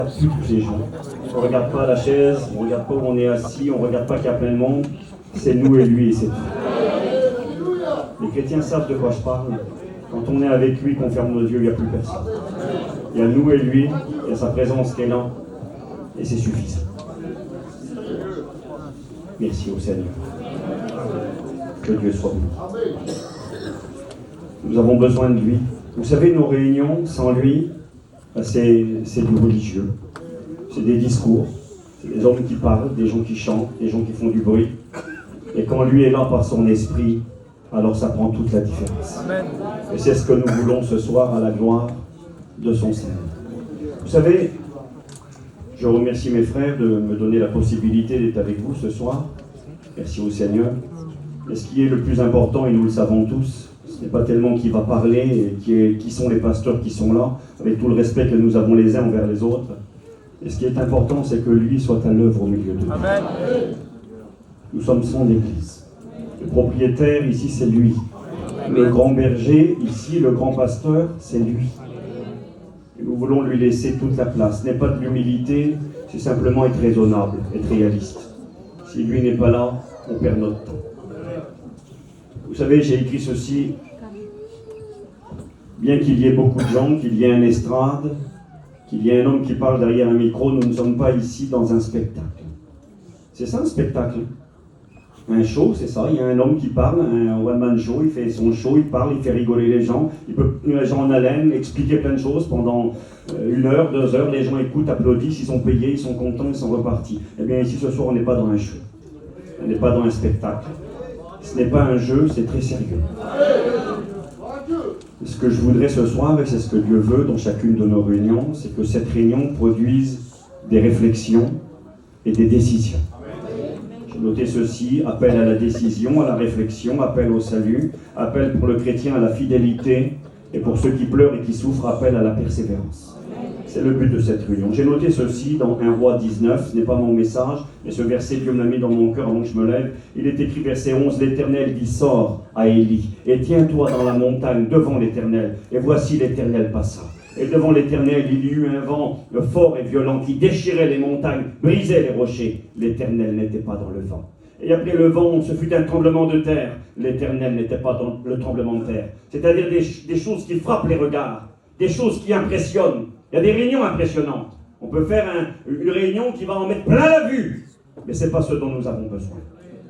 Plus tous ces gens. On ne regarde pas la chaise, on ne regarde pas où on est assis, on ne regarde pas qu'il y a plein de monde. C'est nous et lui et c'est tout. Les chrétiens savent de quoi je parle. Quand on est avec lui, qu'on ferme nos yeux, il n'y a plus personne. Il y a nous et lui, il y a sa présence qui est là. Et c'est suffisant. Merci au Seigneur. Que Dieu soit béni. Nous avons besoin de lui. Vous savez, nos réunions, sans lui, c'est du religieux. C'est des discours. C'est des hommes qui parlent, des gens qui chantent, des gens qui font du bruit. Et quand lui est là par son esprit, alors ça prend toute la différence. Amen. Et c'est ce que nous voulons ce soir à la gloire de son Seigneur. Vous savez, je remercie mes frères de me donner la possibilité d'être avec vous ce soir. Merci au Seigneur. Et ce qui est le plus important, et nous le savons tous, ce n'est pas tellement qui va parler et qui sont les pasteurs qui sont là, avec tout le respect que nous avons les uns envers les autres. Et ce qui est important, c'est que lui soit à l'œuvre au milieu de nous. Amen. Nous sommes son Église. Le propriétaire, ici, c'est lui. Le grand berger, ici, le grand pasteur, c'est lui. Et nous voulons lui laisser toute la place. Ce n'est pas de l'humilité, c'est simplement être raisonnable, être réaliste. Si lui n'est pas là, on perd notre temps. Vous savez, j'ai écrit ceci. Bien qu'il y ait beaucoup de gens, qu'il y ait un estrade, qu'il y ait un homme qui parle derrière un micro, nous ne sommes pas ici dans un spectacle. C'est ça un spectacle. Un show, c'est ça. Il y a un homme qui parle, un one-man show, il fait son show, il parle, il fait rigoler les gens, il peut tenir les gens en haleine, expliquer plein de choses pendant 1 heure, 2 heures, les gens écoutent, applaudissent, ils sont payés, ils sont contents, ils sont repartis. Eh bien ici ce soir, on n'est pas dans un show. On n'est pas dans un spectacle. Ce n'est pas un jeu, c'est très sérieux. Ce que je voudrais ce soir, et c'est ce que Dieu veut dans chacune de nos réunions, c'est que cette réunion produise des réflexions et des décisions. J'ai noté ceci: appel à la décision, à la réflexion, appel au salut, appel pour le chrétien à la fidélité, et pour ceux qui pleurent et qui souffrent, appel à la persévérance. C'est le but de cette réunion. J'ai noté ceci dans 1 Roi 19, ce n'est pas mon message, mais ce verset, Dieu me l'a mis dans mon cœur avant que je me lève. Il est écrit, verset 11, l'Éternel dit, sors à Élie, et tiens-toi dans la montagne devant l'Éternel. Et voici l'Éternel passa. Et devant l'Éternel, il y eut un vent fort et violent qui déchirait les montagnes, brisait les rochers. L'Éternel n'était pas dans le vent. Et après le vent, ce fut un tremblement de terre. L'Éternel n'était pas dans le tremblement de terre. C'est-à-dire des choses qui frappent les regards, des choses qui impressionnent. Il y a des réunions impressionnantes. On peut faire une réunion qui va en mettre plein la vue. Mais ce n'est pas ce dont nous avons besoin.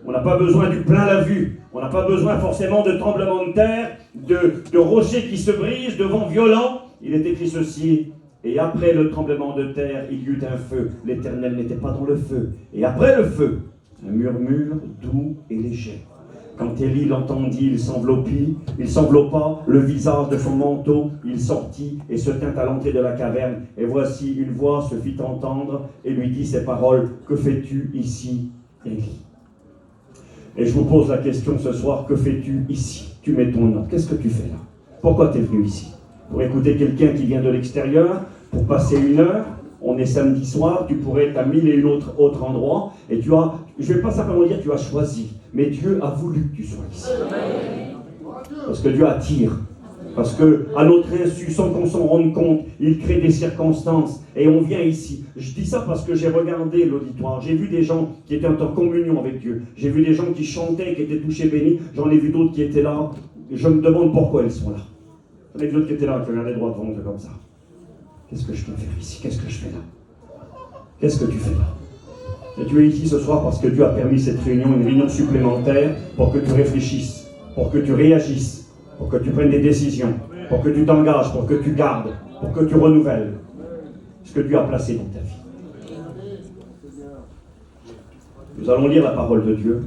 On n'a pas besoin du plein la vue. On n'a pas besoin forcément de tremblements de terre, de rochers qui se brisent, de vents violents. Il est écrit ceci: et après le tremblement de terre, il y eut un feu. L'Éternel n'était pas dans le feu. Et après le feu, un murmure doux et léger. Quand Élie l'entendit, il s'enveloppa le visage de son manteau, il sortit et se tint à l'entrée de la caverne. Et voici, une voix se fit entendre et lui dit ces paroles: que fais-tu ici, Élie? Et je vous pose la question ce soir: que fais-tu ici? Tu mets ton nom. Qu'est-ce que tu fais là? Pourquoi tu es venu ici? Pour écouter quelqu'un qui vient de l'extérieur? Pour passer 1 heure? On est samedi soir, tu pourrais être à 1000 et 1 autre endroit, et je ne vais pas simplement dire tu as choisi, mais Dieu a voulu que tu sois ici. Parce que Dieu attire. Parce qu'à notre insu, sans qu'on s'en rende compte, il crée des circonstances, et on vient ici. Je dis ça parce que j'ai regardé l'auditoire, j'ai vu des gens qui étaient en communion avec Dieu, j'ai vu des gens qui chantaient, qui étaient touchés, bénis, j'en ai vu d'autres qui étaient là, et je me demande pourquoi ils sont là. J'en ai vu d'autres qui étaient là, qui regardaient droit devant eux comme ça. Qu'est-ce que je peux faire ici? Qu'est-ce que je fais là? Qu'est-ce que tu fais là? Et tu es ici ce soir parce que Dieu a permis cette réunion, une réunion supplémentaire, pour que tu réfléchisses, pour que tu réagisses, pour que tu prennes des décisions, pour que tu t'engages, pour que tu gardes, pour que tu renouvelles ce que Dieu a placé dans ta vie. Nous allons lire la parole de Dieu.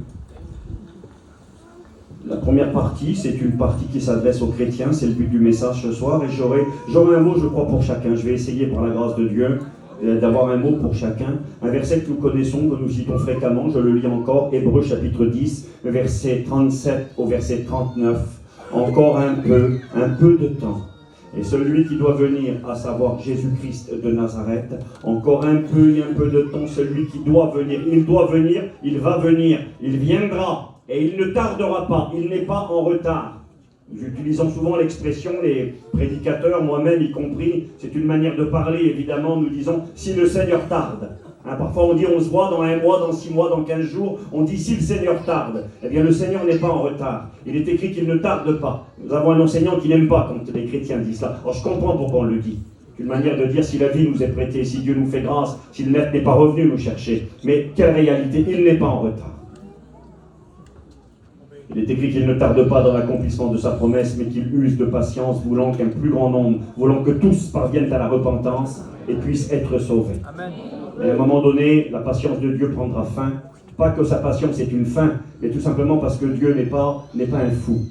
La première partie, c'est une partie qui s'adresse aux chrétiens, c'est le but du message ce soir, et j'aurai un mot, je crois, pour chacun. Je vais essayer, par la grâce de Dieu, d'avoir un mot pour chacun. Un verset que nous connaissons, que nous citons fréquemment, je le lis encore, Hébreux chapitre 10, verset 37 au verset 39. Encore un peu de temps. Et celui qui doit venir, à savoir Jésus-Christ de Nazareth, encore un peu de temps, celui qui doit venir, il va venir, il viendra. Et il ne tardera pas, il n'est pas en retard. Nous utilisons souvent l'expression, les prédicateurs, moi-même y compris, c'est une manière de parler, évidemment, nous disons « si le Seigneur tarde ». Parfois on dit on se voit dans 1 mois, dans 6 mois, dans 15 jours, on dit si le Seigneur tarde. Eh bien le Seigneur n'est pas en retard. Il est écrit qu'il ne tarde pas. Nous avons un enseignant qui n'aime pas quand les chrétiens disent cela. Alors je comprends pourquoi on le dit. C'est une manière de dire si la vie nous est prêtée, si Dieu nous fait grâce, si le Maître n'est pas revenu nous chercher. Mais quelle réalité, il n'est pas en retard. Il est écrit qu'il ne tarde pas dans l'accomplissement de sa promesse, mais qu'il use de patience, voulant qu'un plus grand nombre, voulant que tous parviennent à la repentance et puissent être sauvés. Amen. Et à un moment donné, la patience de Dieu prendra fin. Pas que sa patience est une fin, mais tout simplement parce que Dieu n'est pas un fou.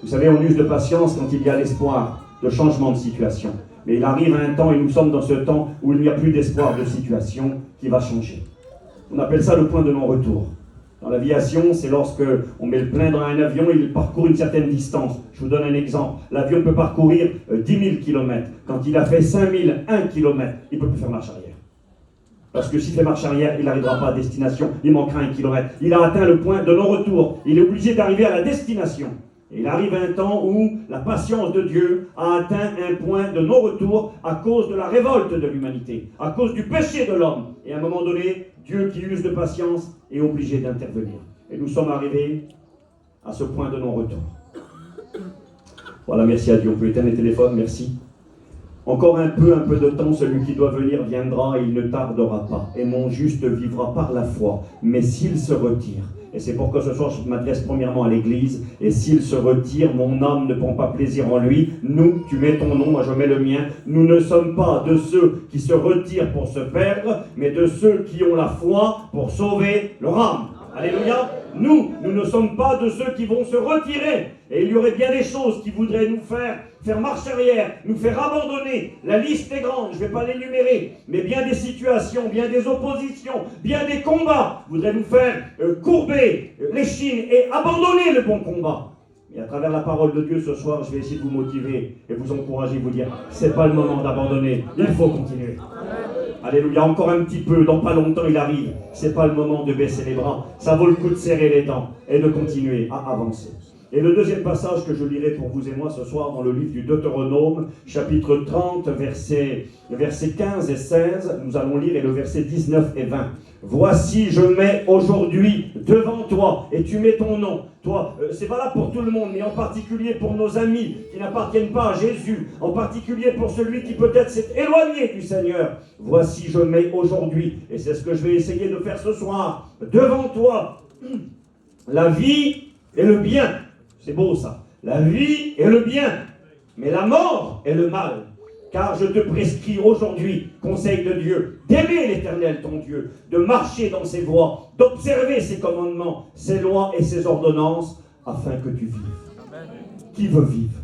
Vous savez, on use de patience quand il y a l'espoir de changement de situation. Mais il arrive un temps, et nous sommes dans ce temps où il n'y a plus d'espoir de situation qui va changer. On appelle ça le point de non-retour. Dans l'aviation, c'est lorsque on met le plein dans un avion, il parcourt une certaine distance. Je vous donne un exemple. L'avion peut parcourir 10 000 km. Quand il a fait 5 001 km, il ne peut plus faire marche arrière. Parce que s'il fait marche arrière, il n'arrivera pas à destination, il manquera 1 kilomètre. Il a atteint le point de non-retour. Il est obligé d'arriver à la destination. Et il arrive un temps où la patience de Dieu a atteint un point de non-retour à cause de la révolte de l'humanité, à cause du péché de l'homme. Et à un moment donné, Dieu qui use de patience est obligé d'intervenir. Et nous sommes arrivés à ce point de non-retour. Voilà, merci à Dieu. On peut éteindre les téléphones, merci. Encore un peu de temps, celui qui doit venir viendra et il ne tardera pas. Et mon juste vivra par la foi. Mais s'il se retire, et c'est pourquoi ce soir je m'adresse premièrement à l'Église, et s'il se retire, mon âme ne prend pas plaisir en lui. Nous, tu mets ton nom, moi je mets le mien. Nous ne sommes pas de ceux qui se retirent pour se perdre, mais de ceux qui ont la foi pour sauver leur âme. Alléluia. Nous ne sommes pas de ceux qui vont se retirer. Et il y aurait bien des choses qui voudraient nous faire marche arrière, nous faire abandonner. La liste est grande, je ne vais pas l'énumérer, mais bien des situations, bien des oppositions, bien des combats voudraient nous faire courber l'échine et abandonner le bon combat. Et à travers la parole de Dieu ce soir, je vais essayer de vous motiver et vous encourager, vous dire, c'est pas le moment d'abandonner, il faut continuer. Alléluia, encore un petit peu, dans pas longtemps il arrive. C'est pas le moment de baisser les bras. Ça vaut le coup de serrer les dents et de continuer à avancer. Et le deuxième passage que je lirai pour vous et moi ce soir dans le livre du Deutéronome, chapitre 30, versets 15 et 16, nous allons lire et le verset 19 et 20. Voici, je mets aujourd'hui devant toi, et tu mets ton nom. Toi, c'est valable pour tout le monde, mais en particulier pour nos amis qui n'appartiennent pas à Jésus, en particulier pour celui qui peut-être s'est éloigné du Seigneur. Voici, je mets aujourd'hui, et c'est ce que je vais essayer de faire ce soir, devant toi, la vie et le bien. C'est beau ça. La vie et le bien, mais la mort et le mal. Car je te prescris aujourd'hui, conseil de Dieu, d'aimer l'Éternel ton Dieu, de marcher dans ses voies, d'observer ses commandements, ses lois et ses ordonnances, afin que tu vives. Amen. Qui veut vivre?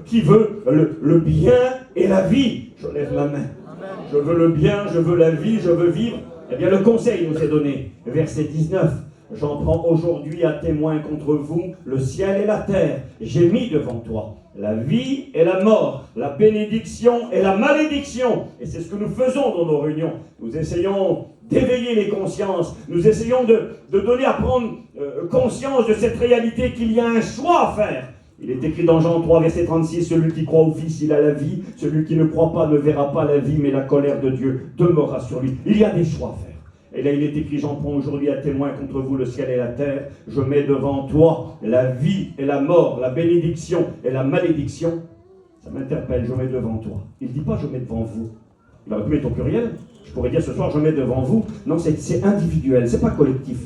Qui veut le bien et la vie? Je lève ma main. Amen. Je veux le bien, je veux la vie, je veux vivre. Eh bien le conseil nous est donné. Verset 19. J'en prends aujourd'hui à témoin contre vous le ciel et la terre. J'ai mis devant toi la vie et la mort, la bénédiction et la malédiction. Et c'est ce que nous faisons dans nos réunions. Nous essayons d'éveiller les consciences. Nous essayons de donner à prendre conscience de cette réalité qu'il y a un choix à faire. Il est écrit dans Jean 3, verset 36, celui qui croit au Fils, il a la vie. Celui qui ne croit pas ne verra pas la vie, mais la colère de Dieu demeurera sur lui. Il y a des choix à faire. Et là, il est écrit, j'en prends aujourd'hui à témoin contre vous le ciel et la terre. Je mets devant toi la vie et la mort, la bénédiction et la malédiction. Ça m'interpelle, je mets devant toi. Il ne dit pas, je mets devant vous. Il aurait pu mettre au pluriel. Je pourrais dire, ce soir, je mets devant vous. Non, c'est individuel, c'est pas collectif.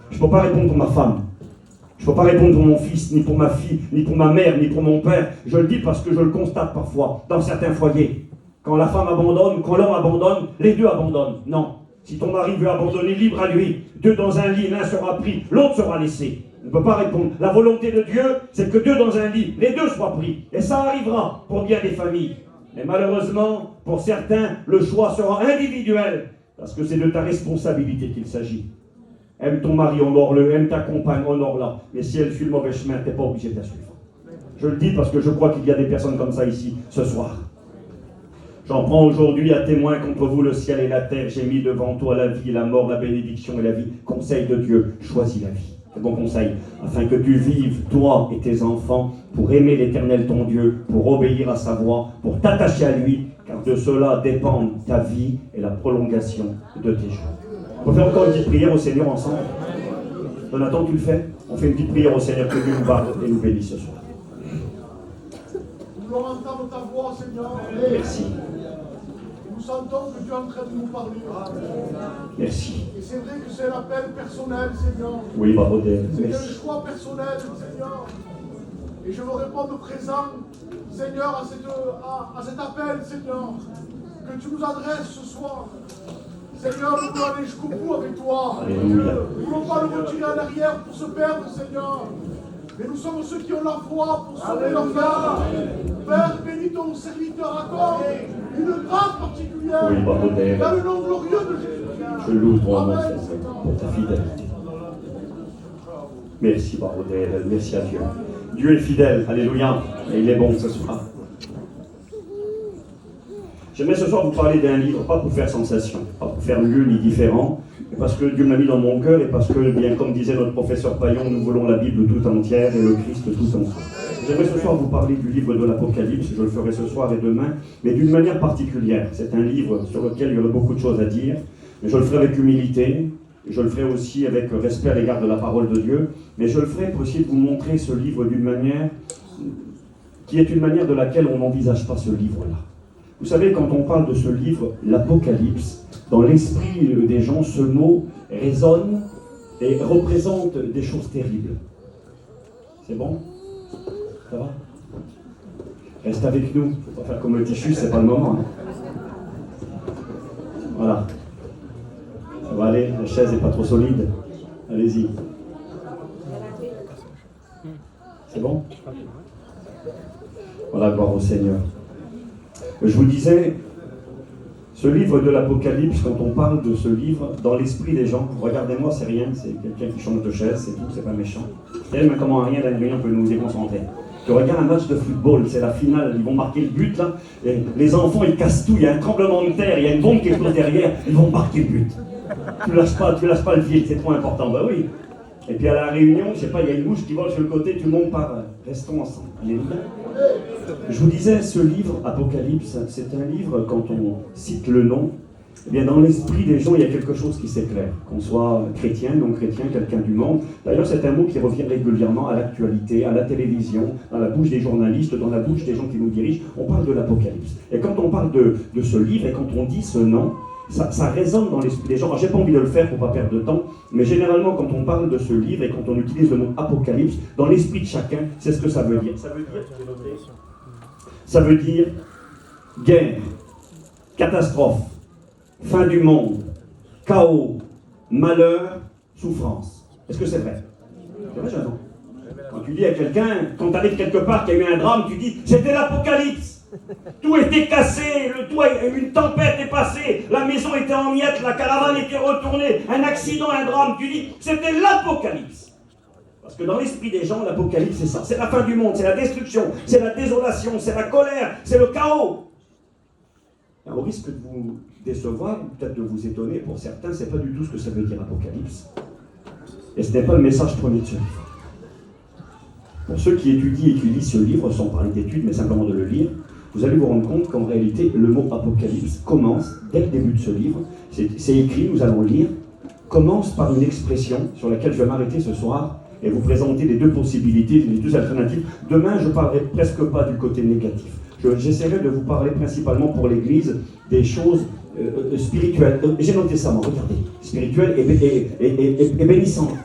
Je ne peux pas répondre pour ma femme. Je ne peux pas répondre pour mon fils, ni pour ma fille, ni pour ma mère, ni pour mon père. Je le dis parce que je le constate parfois, dans certains foyers. Quand la femme abandonne, quand l'homme abandonne, les deux abandonnent. Non. Si ton mari veut abandonner, libre à lui. Deux dans un lit, l'un sera pris, l'autre sera laissé. On ne peut pas répondre. La volonté de Dieu, c'est que deux dans un lit, les deux soient pris. Et ça arrivera pour bien des familles. Mais malheureusement, pour certains, le choix sera individuel. Parce que c'est de ta responsabilité qu'il s'agit. Aime ton mari, honore-le. Aime ta compagne, honore-la. Mais si elle suit le mauvais chemin, tu n'es pas obligé de la suivre. Je le dis parce que je crois qu'il y a des personnes comme ça ici, ce soir. J'en prends aujourd'hui à témoin contre vous le ciel et la terre. J'ai mis devant toi la vie, la mort, la bénédiction et la vie. Conseil de Dieu, choisis la vie. bon conseil, afin que tu vives, toi et tes enfants, pour aimer l'Éternel ton Dieu, pour obéir à sa voix, pour t'attacher à lui, car de cela dépendent ta vie et la prolongation de tes jours. On peut faire encore une petite prière au Seigneur ensemble. Jonathan, tu le fais? On fait une petite prière au Seigneur, que Dieu nous parle et nous bénisse ce soir. Nous voulons entendre ta voix, Seigneur. Merci. Nous sentons que tu es en train de nous parler. Merci. Et c'est vrai que c'est l'appel personnel, Seigneur. Oui, Barodel. C'est un Merci. choix personnel, Seigneur. Et je veux répondre présent, Seigneur, à cet appel, Seigneur, que tu nous adresses ce soir. Seigneur, nous voulons aller jusqu'au bout avec toi. Alléluia. Nous ne voulons pas le retirer en arrière pour se perdre, Seigneur. Mais nous sommes ceux qui ont la foi pour sauver leur âme. Père, bénis ton serviteur, accorde une grâce particulière. Oui, Barodel. Dans le nom glorieux de Jésus. Je loue ton nom, Amen. Seigneur, pour ta fidélité. Merci, Barodel. Merci à Dieu. Dieu est fidèle. Alléluia. Et il est bon ce soir. J'aimerais ce soir vous parler d'un livre, pas pour faire sensation, pas pour faire mieux ni différent, mais parce que Dieu me l'a mis dans mon cœur et parce que, bien comme disait notre professeur Payon, nous voulons la Bible tout entière et le Christ tout entier. J'aimerais ce soir vous parler du livre de l'Apocalypse, je le ferai ce soir et demain, mais d'une manière particulière. C'est un livre sur lequel il y aurait beaucoup de choses à dire, mais je le ferai avec humilité, je le ferai aussi avec respect à l'égard de la parole de Dieu, mais je le ferai pour essayer de vous montrer ce livre d'une manière qui est une manière de laquelle on n'envisage pas ce livre-là. Vous savez, quand on parle de ce livre, l'Apocalypse, dans l'esprit des gens, ce mot résonne et représente des choses terribles. C'est bon? Ça va? Reste avec nous. Faut pas faire comme le Tichus, c'est pas le moment. Hein. Voilà. Ça va aller, la chaise n'est pas trop solide. Allez-y. C'est bon? Voilà, gloire au Seigneur. Je vous disais, ce livre de l'Apocalypse, quand on parle de ce livre, dans l'esprit des gens, regardez-moi, c'est rien, c'est quelqu'un qui change de chaise, c'est tout, c'est pas méchant. Mais comment rien d'un rien peut nous déconcentrer. Tu regardes un match de football, c'est la finale, ils vont marquer le but, là, et les enfants, ils cassent tout, il y a un tremblement de terre, il y a une bombe qui explose derrière, ils vont marquer le but. Tu lâches pas le fil, c'est trop important, bah oui. Et puis à la réunion, je sais pas, il y a une mouche qui vole sur le côté, tout le monde part, restons ensemble. Alléluia. Je vous disais, ce livre, Apocalypse, c'est un livre, quand on cite le nom, eh bien dans l'esprit des gens, il y a quelque chose qui s'éclaire. Qu'on soit chrétien, non chrétien, quelqu'un du monde. D'ailleurs, c'est un mot qui revient régulièrement à l'actualité, à la télévision, dans la bouche des journalistes, dans la bouche des gens qui nous dirigent. On parle de l'Apocalypse. Et quand on parle de ce livre, et quand on dit ce nom, ça résonne dans l'esprit des gens. Alors, j'ai pas envie de le faire pour pas perdre de temps, mais généralement, quand on parle de ce livre et quand on utilise le mot Apocalypse, dans l'esprit de chacun, c'est ce que ça veut dire. Ça veut dire guerre, catastrophe, fin du monde, chaos, malheur, souffrance. Est-ce que c'est vrai? C'est vrai, Jason? Quand tu dis à quelqu'un, quand tu arrives quelque part, qu'il y a eu un drame, tu dis c'était l'Apocalypse. Tout était cassé, le toit, une tempête est passée, la maison était en miettes, la caravane était retournée, un accident, un drame, tu dis c'était l'Apocalypse. Parce que dans l'esprit des gens, l'Apocalypse c'est ça, c'est la fin du monde, c'est la destruction, c'est la désolation, c'est la colère, c'est le chaos. Alors, au risque de vous décevoir, peut-être de vous étonner, pour certains, c'est pas du tout ce que ça veut dire Apocalypse. Et ce n'est pas le message premier de ce livre. Pour ceux qui étudient et qui lisent ce livre, sans parler d'études, mais simplement de le lire, vous allez vous rendre compte qu'en réalité, le mot Apocalypse commence, dès le début de ce livre, c'est écrit, nous allons lire, commence par une expression sur laquelle je vais m'arrêter ce soir et vous présenter les deux possibilités, les deux alternatives. Demain, je ne parlerai presque pas du côté négatif. J'essaierai de vous parler principalement pour l'Église des choses spirituelles. J'ai noté ça, moi, regardez, spirituelles et bénissantes.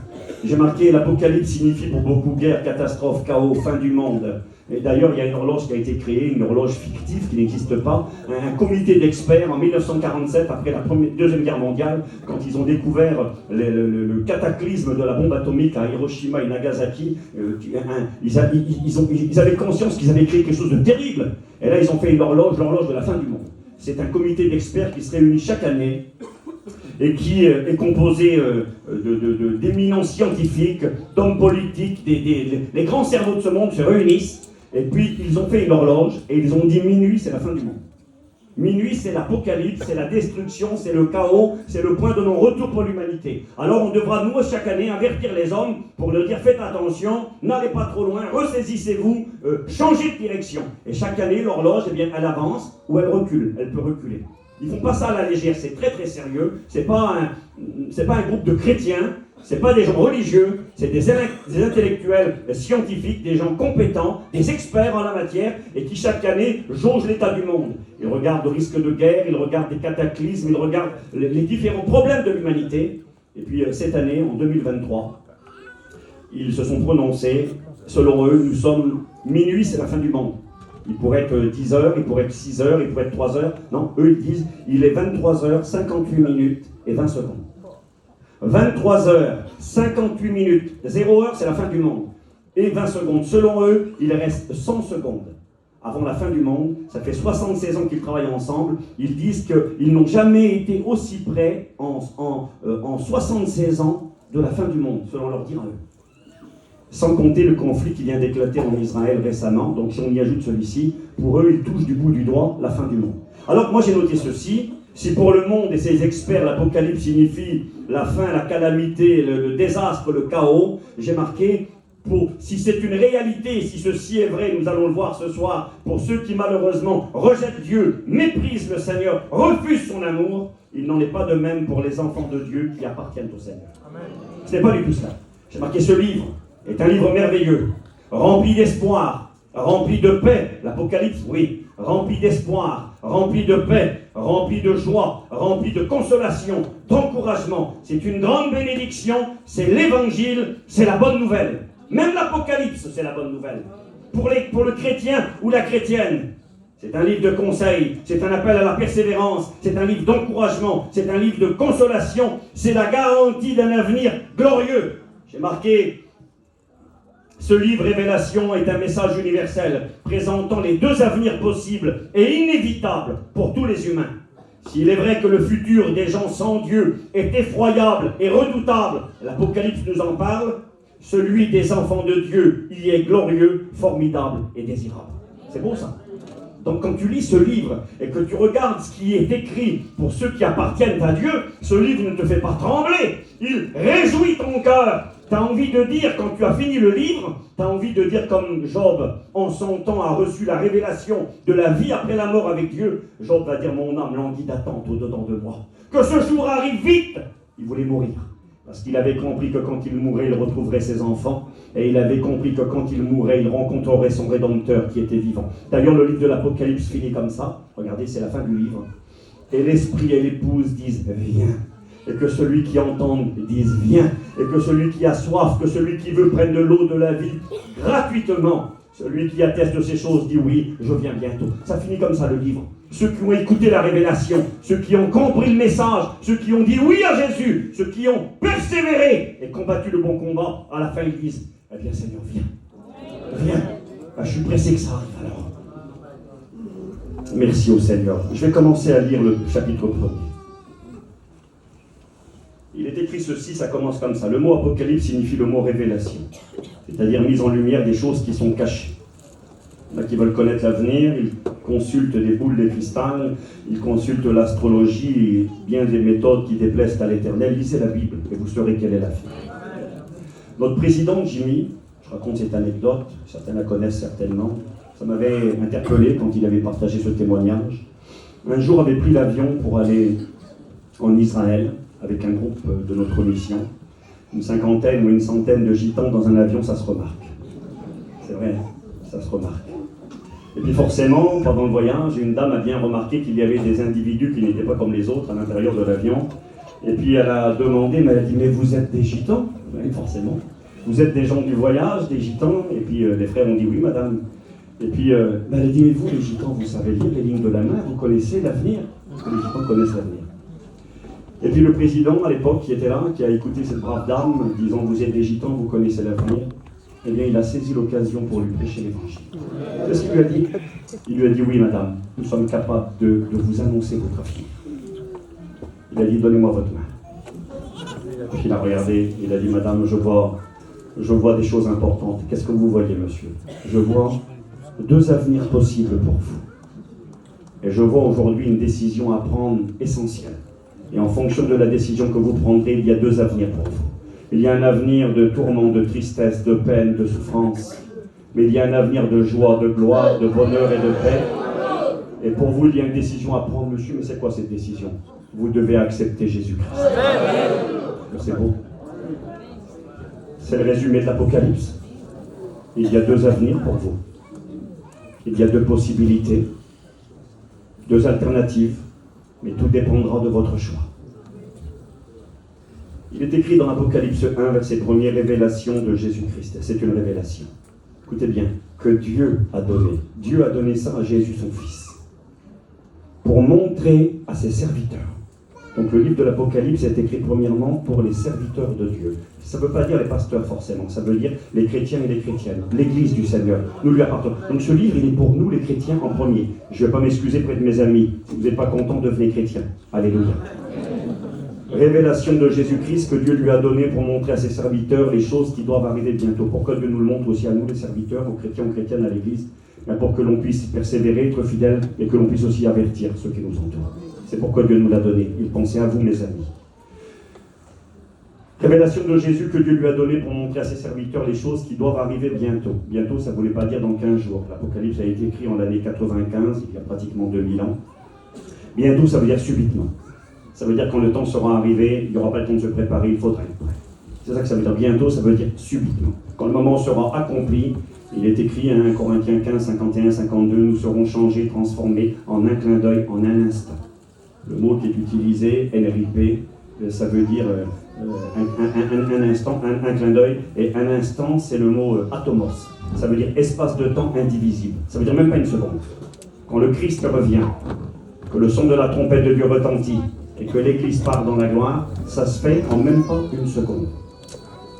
J'ai marqué l'Apocalypse signifie pour beaucoup guerre, catastrophe, chaos, fin du monde. Et d'ailleurs, il y a une horloge qui a été créée, une horloge fictive qui n'existe pas, un comité d'experts en 1947, après la Deuxième Guerre mondiale, quand ils ont découvert le cataclysme de la bombe atomique à Hiroshima et Nagasaki, ils avaient conscience qu'ils avaient créé quelque chose de terrible. Et là, ils ont fait l'horloge de la fin du monde. C'est un comité d'experts qui se réunit chaque année et qui est composé d'éminents scientifiques, d'hommes politiques, les grands cerveaux de ce monde se réunissent. Et puis, ils ont fait une horloge, et ils ont dit minuit, c'est la fin du monde. Minuit, c'est l'apocalypse, c'est la destruction, c'est le chaos, c'est le point de non-retour pour l'humanité. Alors on devra, nous, chaque année, avertir les hommes pour leur dire, faites attention, n'allez pas trop loin, ressaisissez-vous, changez de direction. Et chaque année, l'horloge, eh bien, elle avance ou elle recule, elle peut reculer. Ils ne font pas ça à la légère, c'est très très sérieux, c'est pas un groupe de chrétiens, c'est pas des gens religieux, c'est des intellectuels scientifiques, des gens compétents, des experts en la matière, et qui chaque année jaugent l'état du monde. Ils regardent le risque de guerre, ils regardent des cataclysmes, ils regardent les différents problèmes de l'humanité. Et puis cette année, en 2023, ils se sont prononcés, selon eux, nous sommes minuit, c'est la fin du monde. Il pourrait être 10 heures, il pourrait être 6 heures, il pourrait être 3 heures. Non, eux ils disent, il est 23 heures, 58 minutes et 20 secondes. 23 heures, 58 minutes, 0 heure, c'est la fin du monde. Et 20 secondes. Selon eux, il reste 100 secondes avant la fin du monde. Ça fait 76 ans qu'ils travaillent ensemble. Ils disent qu'ils n'ont jamais été aussi près en 76 ans de la fin du monde, selon leur dire à eux. Sans compter le conflit qui vient d'éclater en Israël récemment. Donc si on y ajoute celui-ci, pour eux, ils touchent du bout du doigt la fin du monde. Alors moi j'ai noté ceci. Si pour le monde et ses experts, l'apocalypse signifie la fin, la calamité, le désastre, le chaos, j'ai marqué, si c'est une réalité, si ceci est vrai, nous allons le voir ce soir, pour ceux qui malheureusement rejettent Dieu, méprisent le Seigneur, refusent son amour, il n'en est pas de même pour les enfants de Dieu qui appartiennent au Seigneur. Amen. Ce n'est pas du tout cela. J'ai marqué, ce livre est un livre merveilleux, rempli d'espoir, rempli de paix, l'Apocalypse, oui, rempli d'espoir, rempli de paix, rempli de joie, rempli de consolation, d'encouragement. C'est une grande bénédiction, c'est l'évangile, c'est la bonne nouvelle. Même l'Apocalypse, c'est la bonne nouvelle. Pour le chrétien ou la chrétienne, c'est un livre de conseil, c'est un appel à la persévérance, c'est un livre d'encouragement, c'est un livre de consolation, c'est la garantie d'un avenir glorieux. J'ai marqué, ce livre Révélation est un message universel présentant les deux avenirs possibles et inévitables pour tous les humains. S'il est vrai que le futur des gens sans Dieu est effroyable et redoutable, l'Apocalypse nous en parle, celui des enfants de Dieu y est glorieux, formidable et désirable. C'est beau ça. Donc quand tu lis ce livre et que tu regardes ce qui est écrit pour ceux qui appartiennent à Dieu, ce livre ne te fait pas trembler, il réjouit ton cœur. Tu as envie de dire, quand tu as fini le livre, tu as envie de dire comme Job, en son temps, a reçu la révélation de la vie après la mort avec Dieu. Job va dire, mon âme languit d'attente au-dedans de moi. Que ce jour arrive vite. Il voulait mourir. Parce qu'il avait compris que quand il mourrait, il retrouverait ses enfants. Et il avait compris que quand il mourrait, il rencontrerait son Rédempteur qui était vivant. D'ailleurs, le livre de l'Apocalypse finit comme ça. Regardez, c'est la fin du livre. Et l'esprit et l'épouse disent, viens. Et que celui qui entend dise, viens. Et que celui qui a soif, que celui qui veut prenne de l'eau de la vie gratuitement. Celui qui atteste de ces choses dit, oui, je viens bientôt. Ça finit comme ça, le livre. Ceux qui ont écouté la révélation, ceux qui ont compris le message, ceux qui ont dit oui à Jésus, ceux qui ont persévéré et combattu le bon combat, à la fin ils disent, eh bien Seigneur, viens, viens. Ben, je suis pressé que ça arrive alors. Merci au Seigneur. Je vais commencer à lire le chapitre 1er. Il est écrit ceci, ça commence comme ça. Le mot apocalypse signifie le mot révélation, c'est-à-dire mise en lumière des choses qui sont cachées. Il y en a qui veulent connaître l'avenir, ils consultent des boules de cristal, ils consultent l'astrologie et bien des méthodes qui déplaisent à l'Éternel. Lisez la Bible et vous saurez quelle est la fin. Notre président Jimmy, je raconte cette anecdote, certains la connaissent certainement, ça m'avait interpellé quand il avait partagé ce témoignage. Un jour avait pris l'avion pour aller en Israël avec un groupe de notre mission. Une cinquantaine ou une centaine de gitans dans un avion, ça se remarque. C'est vrai, ça se remarque. Et puis forcément, pendant le voyage, une dame a bien remarqué qu'il y avait des individus qui n'étaient pas comme les autres à l'intérieur de l'avion. Et puis elle a demandé, mais elle a dit, mais vous êtes des gitans? Oui, forcément. Vous êtes des gens du voyage, des gitans? Et puis les frères ont dit, oui, madame. Et puis elle a dit, mais vous, les gitans, vous savez lire les lignes de la main, vous connaissez l'avenir? Parce que les gitans connaissent l'avenir. Et puis le président, à l'époque, qui était là, qui a écouté cette brave dame, disant, vous êtes des gitans, vous connaissez l'avenir. Eh bien, il a saisi l'occasion pour lui prêcher l'évangile. C'est ce qu'il lui a dit. Il lui a dit, oui, madame, nous sommes capables de vous annoncer votre avenir. Il a dit, donnez-moi votre main. Puis il a regardé, il a dit, madame, je vois des choses importantes. Qu'est-ce que vous voyez, monsieur? Je vois deux avenirs possibles pour vous. Et je vois aujourd'hui une décision à prendre essentielle. Et en fonction de la décision que vous prendrez, il y a deux avenirs pour vous. Il y a un avenir de tourment, de tristesse, de peine, de souffrance. Mais il y a un avenir de joie, de gloire, de bonheur et de paix. Et pour vous, il y a une décision à prendre, monsieur. Mais c'est quoi cette décision? Vous devez accepter Jésus-Christ. C'est beau. C'est le résumé de l'Apocalypse. Il y a deux avenirs pour vous. Il y a deux possibilités, deux alternatives, mais tout dépendra de votre choix. Il est écrit dans l'Apocalypse 1, verset 1er, révélation de Jésus-Christ. C'est une révélation. Écoutez bien, que Dieu a donné. Dieu a donné ça à Jésus, son Fils, pour montrer à ses serviteurs. Donc le livre de l'Apocalypse est écrit premièrement pour les serviteurs de Dieu. Ça ne veut pas dire les pasteurs forcément, ça veut dire les chrétiens et les chrétiennes, l'Église du Seigneur. Nous lui appartenons. Donc ce livre, il est pour nous les chrétiens en premier. Je ne vais pas m'excuser près de mes amis. Si vous n'êtes pas contents, devenez chrétiens. Alléluia. Révélation de Jésus-Christ que Dieu lui a donné pour montrer à ses serviteurs les choses qui doivent arriver bientôt. Pourquoi Dieu nous le montre aussi à nous, les serviteurs, aux chrétiens, aux chrétiennes, à l'Église? Pour que l'on puisse persévérer, être fidèles, et que l'on puisse aussi avertir ceux qui nous entourent. C'est pourquoi Dieu nous l'a donné. Il pensait à vous, mes amis. Révélation de Jésus que Dieu lui a donné pour montrer à ses serviteurs les choses qui doivent arriver bientôt. Bientôt, ça ne voulait pas dire dans 15 jours. L'Apocalypse a été écrit en l'année 95, il y a pratiquement 2000 ans. Bientôt, ça veut dire subitement. Ça veut dire quand le temps sera arrivé, il n'y aura pas le temps de se préparer, il faudra être prêt. C'est ça que ça veut dire. Bientôt, ça veut dire subitement. Quand le moment sera accompli, il est écrit, 1 Corinthiens 15, 51, 52, nous serons changés, transformés en un clin d'œil, en un instant. Le mot qui est utilisé, NRIP, ça veut dire un instant, un clin d'œil, et un instant, c'est le mot atomos. Ça veut dire espace de temps indivisible. Ça veut dire même pas une seconde. Quand le Christ revient, que le son de la trompette de Dieu retentit, et que l'Église part dans la gloire, ça se fait en même pas une seconde.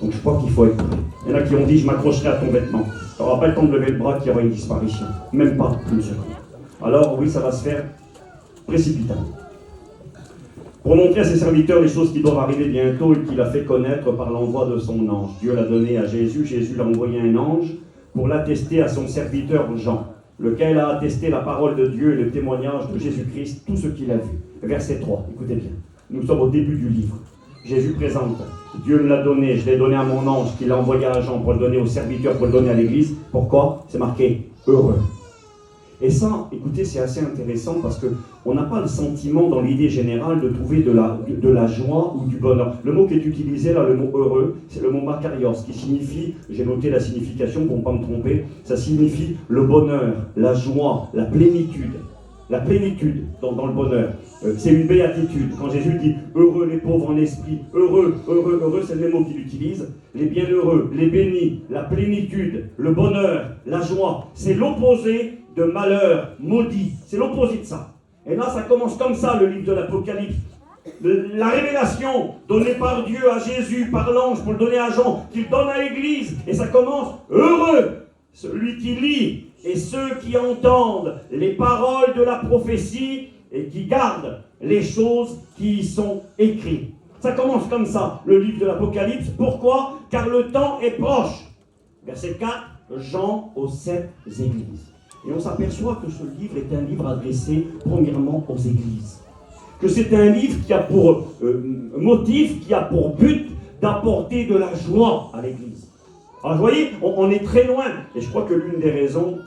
Donc je crois qu'il faut être prêt. Il y en a qui ont dit, je m'accrocherai à ton vêtement. Tu n'auras pas le temps de lever le bras qu'il y aura une disparition. Même pas une seconde. Alors oui, ça va se faire précipitamment. Pour montrer à ses serviteurs les choses qui doivent arriver bientôt et qu'il a fait connaître par l'envoi de son ange. Dieu l'a donné à Jésus, Jésus l'a envoyé un ange pour l'attester à son serviteur Jean, lequel a attesté la parole de Dieu et le témoignage de Jésus-Christ, tout ce qu'il a vu. Verset 3, écoutez bien, nous sommes au début du livre. Jésus présente, Dieu me l'a donné, je l'ai donné à mon ange, qui l'a envoyé à Jean pour le donner aux serviteurs, pour le donner à l'Église. Pourquoi? C'est marqué heureux. Et ça, écoutez, c'est assez intéressant parce qu'on n'a pas le sentiment dans l'idée générale de trouver de la joie ou du bonheur. Le mot qui est utilisé là, le mot heureux, c'est le mot makarios, qui signifie, j'ai noté la signification pour ne pas me tromper, ça signifie le bonheur, la joie, la plénitude. La plénitude dans le bonheur. C'est une béatitude. Quand Jésus dit « heureux les pauvres en esprit »,« heureux », c'est le même mot qu'il utilise. Les bienheureux, les bénis, la plénitude, le bonheur, la joie. C'est l'opposé de malheur, maudit. C'est l'opposé de ça. Et là, ça commence comme ça, le livre de l'Apocalypse. La révélation donnée par Dieu à Jésus, par l'ange, pour le donner à Jean, qu'il donne à l'Église. Et ça commence « heureux ». Celui qui lit et ceux qui entendent les paroles de la prophétie et qui gardent les choses qui y sont écrites. Ça commence comme ça, le livre de l'Apocalypse. Pourquoi? Car le temps est proche. Verset 4, Jean aux 7 églises. Et on s'aperçoit que ce livre est un livre adressé premièrement aux églises. Que c'est un livre qui a pour motif, qui a pour but d'apporter de la joie à l'église. Alors vous voyez, on est très loin. Et je crois que l'une des raisons,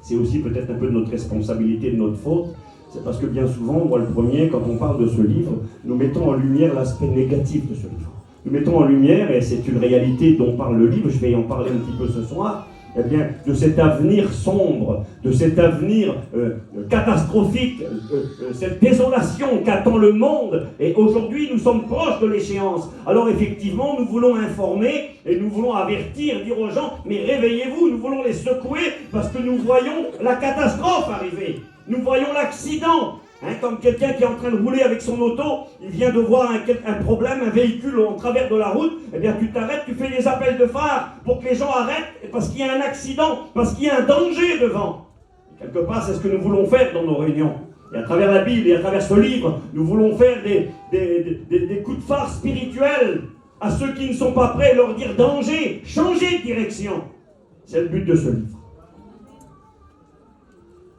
c'est aussi peut-être un peu de notre responsabilité, de notre faute. C'est parce que bien souvent, moi le premier, quand on parle de ce livre, nous mettons en lumière l'aspect négatif de ce livre. Nous mettons en lumière, et c'est une réalité dont parle le livre, je vais en parler un petit peu ce soir, eh bien, de cet avenir sombre, de cet avenir catastrophique, cette désolation qu'attend le monde. Et aujourd'hui, nous sommes proches de l'échéance. Alors effectivement, nous voulons informer et nous voulons avertir, dire aux gens, mais réveillez-vous, nous voulons les secouer parce que nous voyons la catastrophe arriver. Nous voyons l'accident. Comme quelqu'un qui est en train de rouler avec son auto, il vient de voir un problème, un véhicule en travers de la route, eh bien tu t'arrêtes, tu fais des appels de phare pour que les gens arrêtent, parce qu'il y a un accident, parce qu'il y a un danger devant. Et quelque part, c'est ce que nous voulons faire dans nos réunions. Et à travers la Bible et à travers ce livre, nous voulons faire des coups de phare spirituels à ceux qui ne sont pas prêts, leur dire danger, changez de direction. C'est le but de ce livre.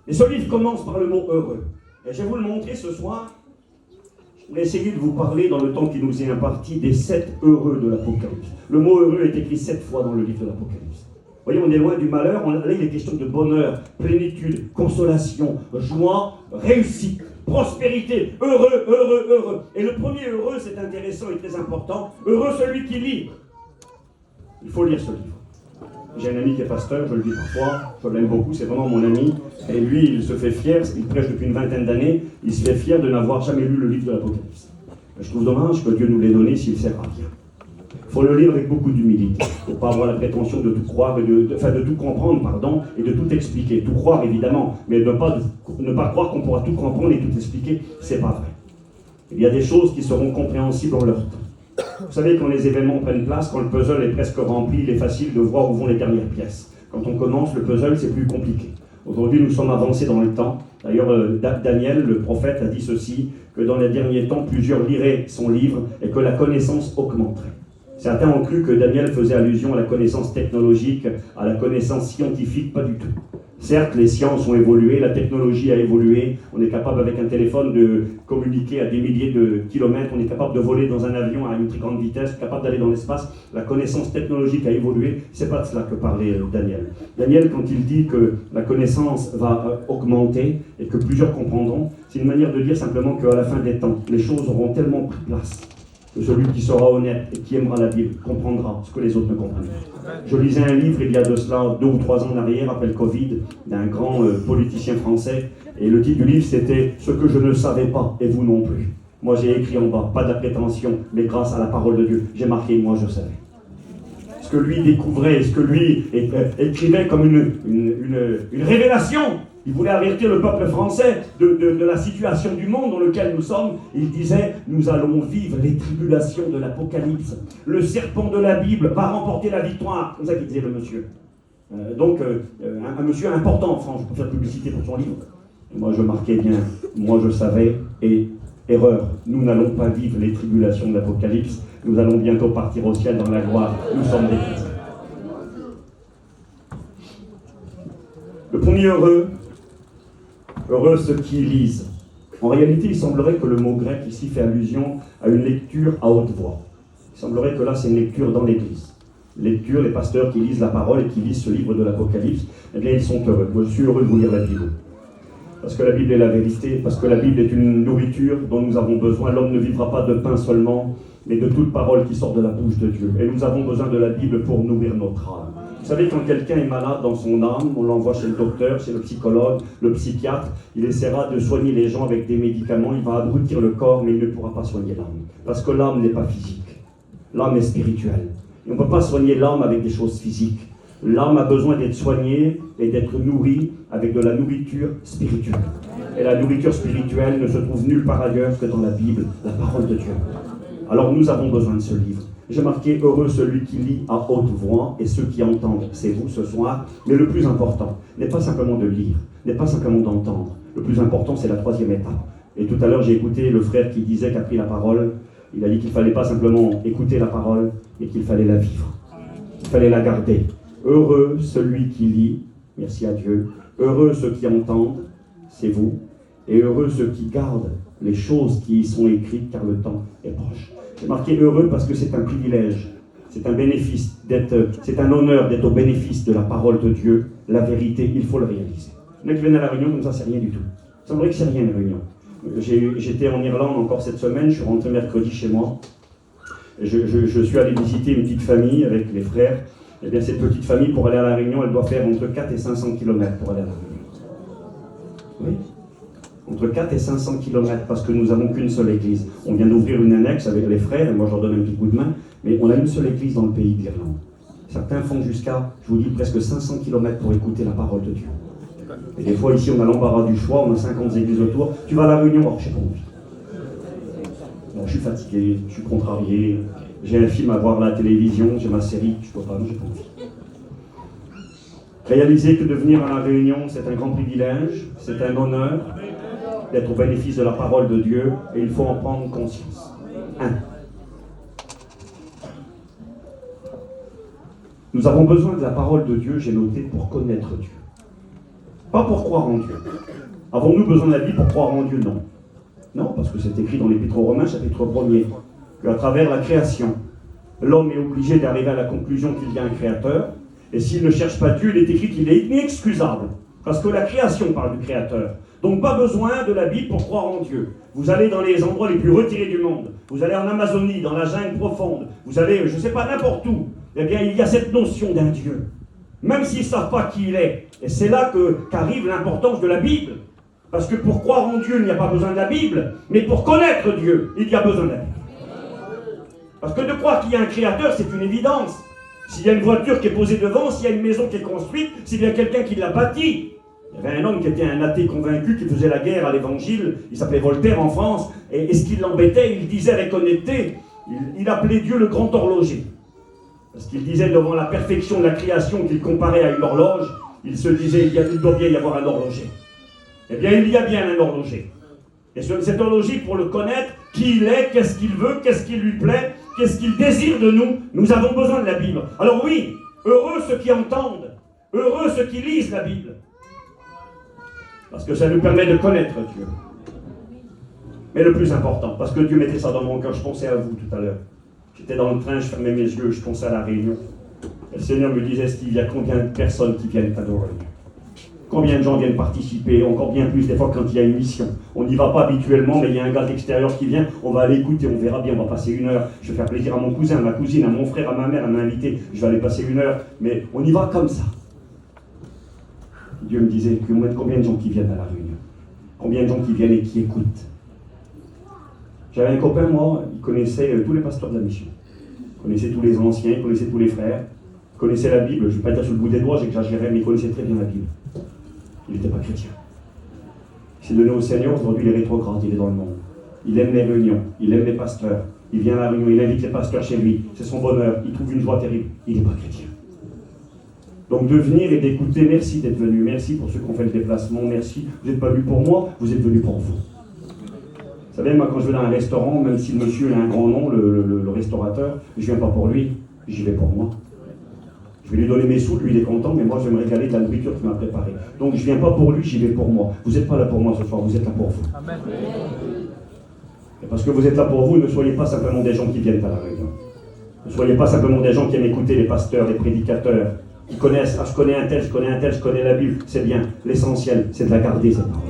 Et ce livre commence par le mot heureux. Et je vais vous le montrer ce soir. Je vais essayer de vous parler dans le temps qui nous est imparti des 7 heureux de l'Apocalypse. Le mot heureux est écrit 7 fois dans le livre de l'Apocalypse. Vous voyez, on est loin du malheur. Là, il est question de bonheur, plénitude, consolation, joie, réussite, prospérité. Heureux, heureux, heureux. Et le premier heureux, c'est intéressant et très important. Heureux celui qui lit. Il faut lire ce livre. J'ai un ami qui est pasteur, je le dis parfois, je l'aime beaucoup, c'est vraiment mon ami. Et lui, il se fait fier, il prêche depuis une vingtaine d'années, il se fait fier de n'avoir jamais lu le livre de l'Apocalypse. Je trouve dommage que Dieu nous l'ait donné s'il sert à rien. Il faut le lire avec beaucoup d'humilité. Il ne faut pas avoir la prétention de tout croire, de tout comprendre, pardon, et de tout expliquer. Tout croire, évidemment, mais ne pas croire qu'on pourra tout comprendre et tout expliquer, c'est pas vrai. Il y a des choses qui seront compréhensibles en leur temps. Vous savez, quand les événements prennent place, quand le puzzle est presque rempli, il est facile de voir où vont les dernières pièces. Quand on commence le puzzle, c'est plus compliqué. Aujourd'hui, nous sommes avancés dans le temps. D'ailleurs, Daniel, le prophète, a dit ceci, que dans les derniers temps, plusieurs liraient son livre et que la connaissance augmenterait. Certains ont cru que Daniel faisait allusion à la connaissance technologique, à la connaissance scientifique, pas du tout. Certes, les sciences ont évolué, la technologie a évolué, on est capable avec un téléphone de communiquer à des milliers de kilomètres, on est capable de voler dans un avion à une très grande vitesse, capable d'aller dans l'espace. La connaissance technologique a évolué, c'est pas de cela que parlait Daniel. Daniel, quand il dit que la connaissance va augmenter et que plusieurs comprendront, c'est une manière de dire simplement qu'à la fin des temps, les choses auront tellement pris place que celui qui sera honnête et qui aimera la Bible comprendra ce que les autres ne comprennent pas. Je lisais un livre il y a de cela 2 ou 3 ans en arrière, après le Covid, d'un grand politicien français, et le titre du livre c'était « Ce que je ne savais pas, et vous non plus ». Moi j'ai écrit en bas, pas de la prétention, mais grâce à la parole de Dieu, j'ai marqué « Moi je savais ». Ce que lui découvrait, ce que lui écrivait comme une révélation. Il voulait avertir le peuple français de la situation du monde dans lequel nous sommes. Il disait, nous allons vivre les tribulations de l'Apocalypse. Le serpent de la Bible va remporter la victoire. C'est comme ça qu'il disait le monsieur. Un monsieur important en France, je peux faire publicité pour son livre. Et moi je marquais bien, moi je savais, et erreur, nous n'allons pas vivre les tribulations de l'Apocalypse. Nous allons bientôt partir au ciel dans la gloire. Nous sommes des chrétiens. Le premier heureux ceux qui lisent. En réalité, il semblerait que le mot grec ici fait allusion à une lecture à haute voix. Il semblerait que là, c'est une lecture dans l'église. Lecture, les pasteurs qui lisent la parole et qui lisent ce livre de l'Apocalypse, eh bien, ils sont heureux. Moi, je suis heureux de vous lire la Bible. Parce que la Bible est la vérité, parce que la Bible est une nourriture dont nous avons besoin. L'homme ne vivra pas de pain seulement, mais de toute parole qui sort de la bouche de Dieu. Et nous avons besoin de la Bible pour nourrir notre âme. Vous savez, quand quelqu'un est malade dans son âme, on l'envoie chez le docteur, chez le psychologue, le psychiatre, il essaiera de soigner les gens avec des médicaments, il va abrutir le corps, mais il ne pourra pas soigner l'âme. Parce que l'âme n'est pas physique, l'âme est spirituelle. Et on ne peut pas soigner l'âme avec des choses physiques. L'âme a besoin d'être soignée et d'être nourrie avec de la nourriture spirituelle. Et la nourriture spirituelle ne se trouve nulle part ailleurs que dans la Bible, la parole de Dieu. Alors nous avons besoin de ce livre. J'ai marqué « Heureux celui qui lit à haute voix et ceux qui entendent ». C'est vous ce soir. Mais le plus important n'est pas simplement de lire, n'est pas simplement d'entendre. Le plus important, c'est la 3e étape. Et tout à l'heure, j'ai écouté le frère qui disait, qui a pris la parole. Il a dit qu'il ne fallait pas simplement écouter la parole, mais qu'il fallait la vivre. Il fallait la garder. Heureux celui qui lit, merci à Dieu. Heureux ceux qui entendent, c'est vous. Et heureux ceux qui gardent les choses qui y sont écrites, car le temps est proche. J'ai marqué heureux parce que c'est un privilège, c'est un bénéfice, c'est un honneur d'être au bénéfice de la parole de Dieu. La vérité, il faut le réaliser. Les mecs qui viennent à la réunion comme ça, c'est rien du tout. Ça me semble que c'est rien une réunion. J'étais en Irlande encore cette semaine, je suis rentré mercredi chez moi. Je suis allé visiter une petite famille avec les frères. Et bien cette petite famille, pour aller à la réunion, elle doit faire entre 4 et 500 km pour aller à la réunion. Oui. Entre 4 et 500 km, parce que nous n'avons qu'une seule église. On vient d'ouvrir une annexe avec les frères, et moi je leur donne un petit coup de main, mais on a une seule église dans le pays d'Irlande. Certains font jusqu'à, je vous dis, presque 500 km pour écouter la parole de Dieu. Et des fois ici on a l'embarras du choix, on a 50 églises autour. Tu vas à la réunion, oh, je n'ai pas envie. Bon, je suis fatigué, je suis contrarié, j'ai un film à voir à la télévision, j'ai ma série, je ne peux pas, j'ai pas envie. Réaliser que de venir à la réunion, c'est un grand privilège, c'est un honneur d'être au bénéfice de la parole de Dieu, et il faut en prendre conscience. 1. Nous avons besoin de la parole de Dieu, j'ai noté, pour connaître Dieu. Pas pour croire en Dieu. Avons-nous besoin de la Bible pour croire en Dieu? Non. Non, parce que c'est écrit dans l'Épître aux Romains, chapitre 1er, qu'à travers la création, l'homme est obligé d'arriver à la conclusion qu'il y a un créateur, et s'il ne cherche pas Dieu, il est écrit qu'il est inexcusable, parce que la création parle du créateur. Donc pas besoin de la Bible pour croire en Dieu. Vous allez dans les endroits les plus retirés du monde, vous allez en Amazonie, dans la jungle profonde, vous allez, je ne sais pas, n'importe où, eh bien il y a cette notion d'un Dieu, même s'ils ne savent pas qui il est. Et c'est là qu'arrive l'importance de la Bible. Parce que pour croire en Dieu, il n'y a pas besoin de la Bible, mais pour connaître Dieu, il y a besoin de la Bible. Parce que de croire qu'il y a un créateur, c'est une évidence. S'il y a une voiture qui est posée devant, s'il y a une maison qui est construite, c'est bien quelqu'un qui l'a bâtie. Il y avait un homme qui était un athée convaincu, qui faisait la guerre à l'évangile, il s'appelait Voltaire en France, et ce qui l'embêtait, il disait avec honnêteté, il appelait Dieu le grand horloger. Parce qu'il disait devant la perfection de la création qu'il comparait à une horloge, il se disait, il doit bien y avoir un horloger. Eh bien, il y a bien un horloger. Et cet horloger, pour le connaître, qui il est, qu'est-ce qu'il veut, qu'est-ce qui lui plaît, qu'est-ce qu'il désire de nous, nous avons besoin de la Bible. Alors oui, heureux ceux qui entendent, heureux ceux qui lisent la Bible. Parce que ça nous permet de connaître Dieu. Mais le plus important, parce que Dieu mettait ça dans mon cœur, je pensais à vous tout à l'heure. J'étais dans le train, je fermais mes yeux, je pensais à la Réunion. Et le Seigneur me disait, Steve, il y a combien de personnes qui viennent t'adorer? Combien de gens viennent participer? Encore bien plus des fois quand il y a une mission. On n'y va pas habituellement, mais il y a un gars d'extérieur qui vient, on va aller écouter, on verra bien, on va passer 1 heure. Je vais faire plaisir à mon cousin, à ma cousine, à mon frère, à ma mère, à ma invitée. Je vais aller passer 1 heure, mais on y va comme ça. Dieu me disait, combien de gens qui viennent à la réunion? Combien de gens qui viennent et qui écoutent? J'avais un copain, moi, il connaissait tous les pasteurs de la mission. Il connaissait tous les anciens, il connaissait tous les frères. Il connaissait la Bible, je ne vais pas dire sur le bout des doigts, j'exagérais, mais il connaissait très bien la Bible. Il n'était pas chrétien. Il s'est donné au Seigneur, aujourd'hui il est rétrograde, il est dans le monde. Il aime les réunions, il aime les pasteurs. Il vient à la réunion, il invite les pasteurs chez lui. C'est son bonheur, il trouve une joie terrible. Il n'est pas chrétien. Donc de venir et d'écouter, merci d'être venu, merci pour ceux qui ont fait le déplacement, merci. Vous n'êtes pas venus pour moi, vous êtes venus pour vous. Vous savez, moi quand je vais dans un restaurant, même si le monsieur a un grand nom, le restaurateur, je ne viens pas pour lui, j'y vais pour moi. Je vais lui donner mes sous, lui il est content, mais moi je vais me régaler de la nourriture qu'il m'a préparée. Donc je ne viens pas pour lui, j'y vais pour moi. Vous n'êtes pas là pour moi ce soir, vous êtes là pour vous. Amen. Et parce que vous êtes là pour vous, ne soyez pas simplement des gens qui viennent à la réunion. Ne soyez pas simplement des gens qui aiment écouter les pasteurs, les prédicateurs, qui connaissent, ah je connais un tel, je connais un tel, je connais la Bible, c'est bien. L'essentiel, c'est de la garder cette parole.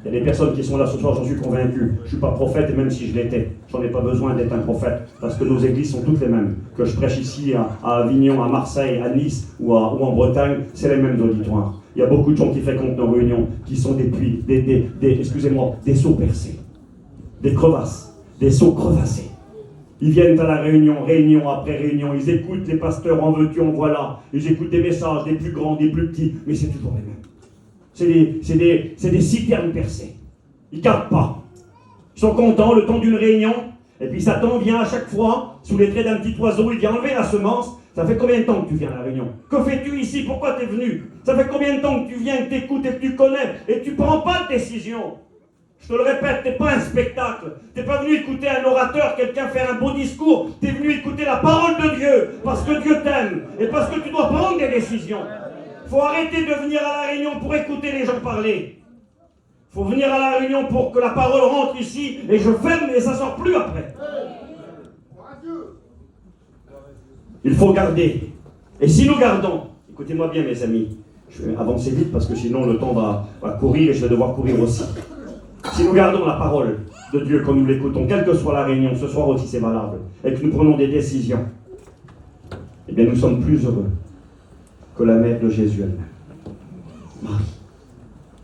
Il y a des personnes qui sont là ce soir, j'en suis convaincu. Je ne suis pas prophète, et même si je l'étais, j'en ai pas besoin d'être un prophète, parce que nos églises sont toutes les mêmes. Que je prêche ici à Avignon, à Marseille, à Nice ou en Bretagne, c'est les mêmes auditoires. Il y a beaucoup de gens qui fréquentent nos réunions, qui sont des puits, des seaux percés, des crevasses, des seaux crevassés. Ils viennent à la réunion, réunion après réunion, ils écoutent les pasteurs, en veux-tu, en voilà. Ils écoutent des messages, des plus grands, des plus petits, mais c'est toujours les mêmes. C'est des citernes percées. Ils ne gardent pas. Ils sont contents le temps d'une réunion, et puis Satan vient à chaque fois, sous les traits d'un petit oiseau, il vient enlever la semence. Ça fait combien de temps que tu viens à la réunion? Que fais-tu ici? Pourquoi tu es venu? Ça fait combien de temps que tu viens, que tu écoutes et que tu connais, et que tu ne prends pas de décision? Je te le répète, tu n'es pas un spectacle. Tu n'es pas venu écouter un orateur, quelqu'un faire un beau discours. Tu es venu écouter la parole de Dieu, parce que Dieu t'aime, et parce que tu dois prendre des décisions. Il faut arrêter de venir à la réunion pour écouter les gens parler. Il faut venir à la réunion pour que la parole rentre ici, et je ferme et ça ne sort plus après. Il faut garder. Et si nous gardons, écoutez-moi bien mes amis, je vais avancer vite parce que sinon le temps va courir et je vais devoir courir aussi. Si nous gardons la parole de Dieu comme nous l'écoutons, quelle que soit la réunion, ce soir aussi c'est valable, et que nous prenons des décisions, eh bien nous sommes plus heureux que la mère de Jésus elle-même, Marie.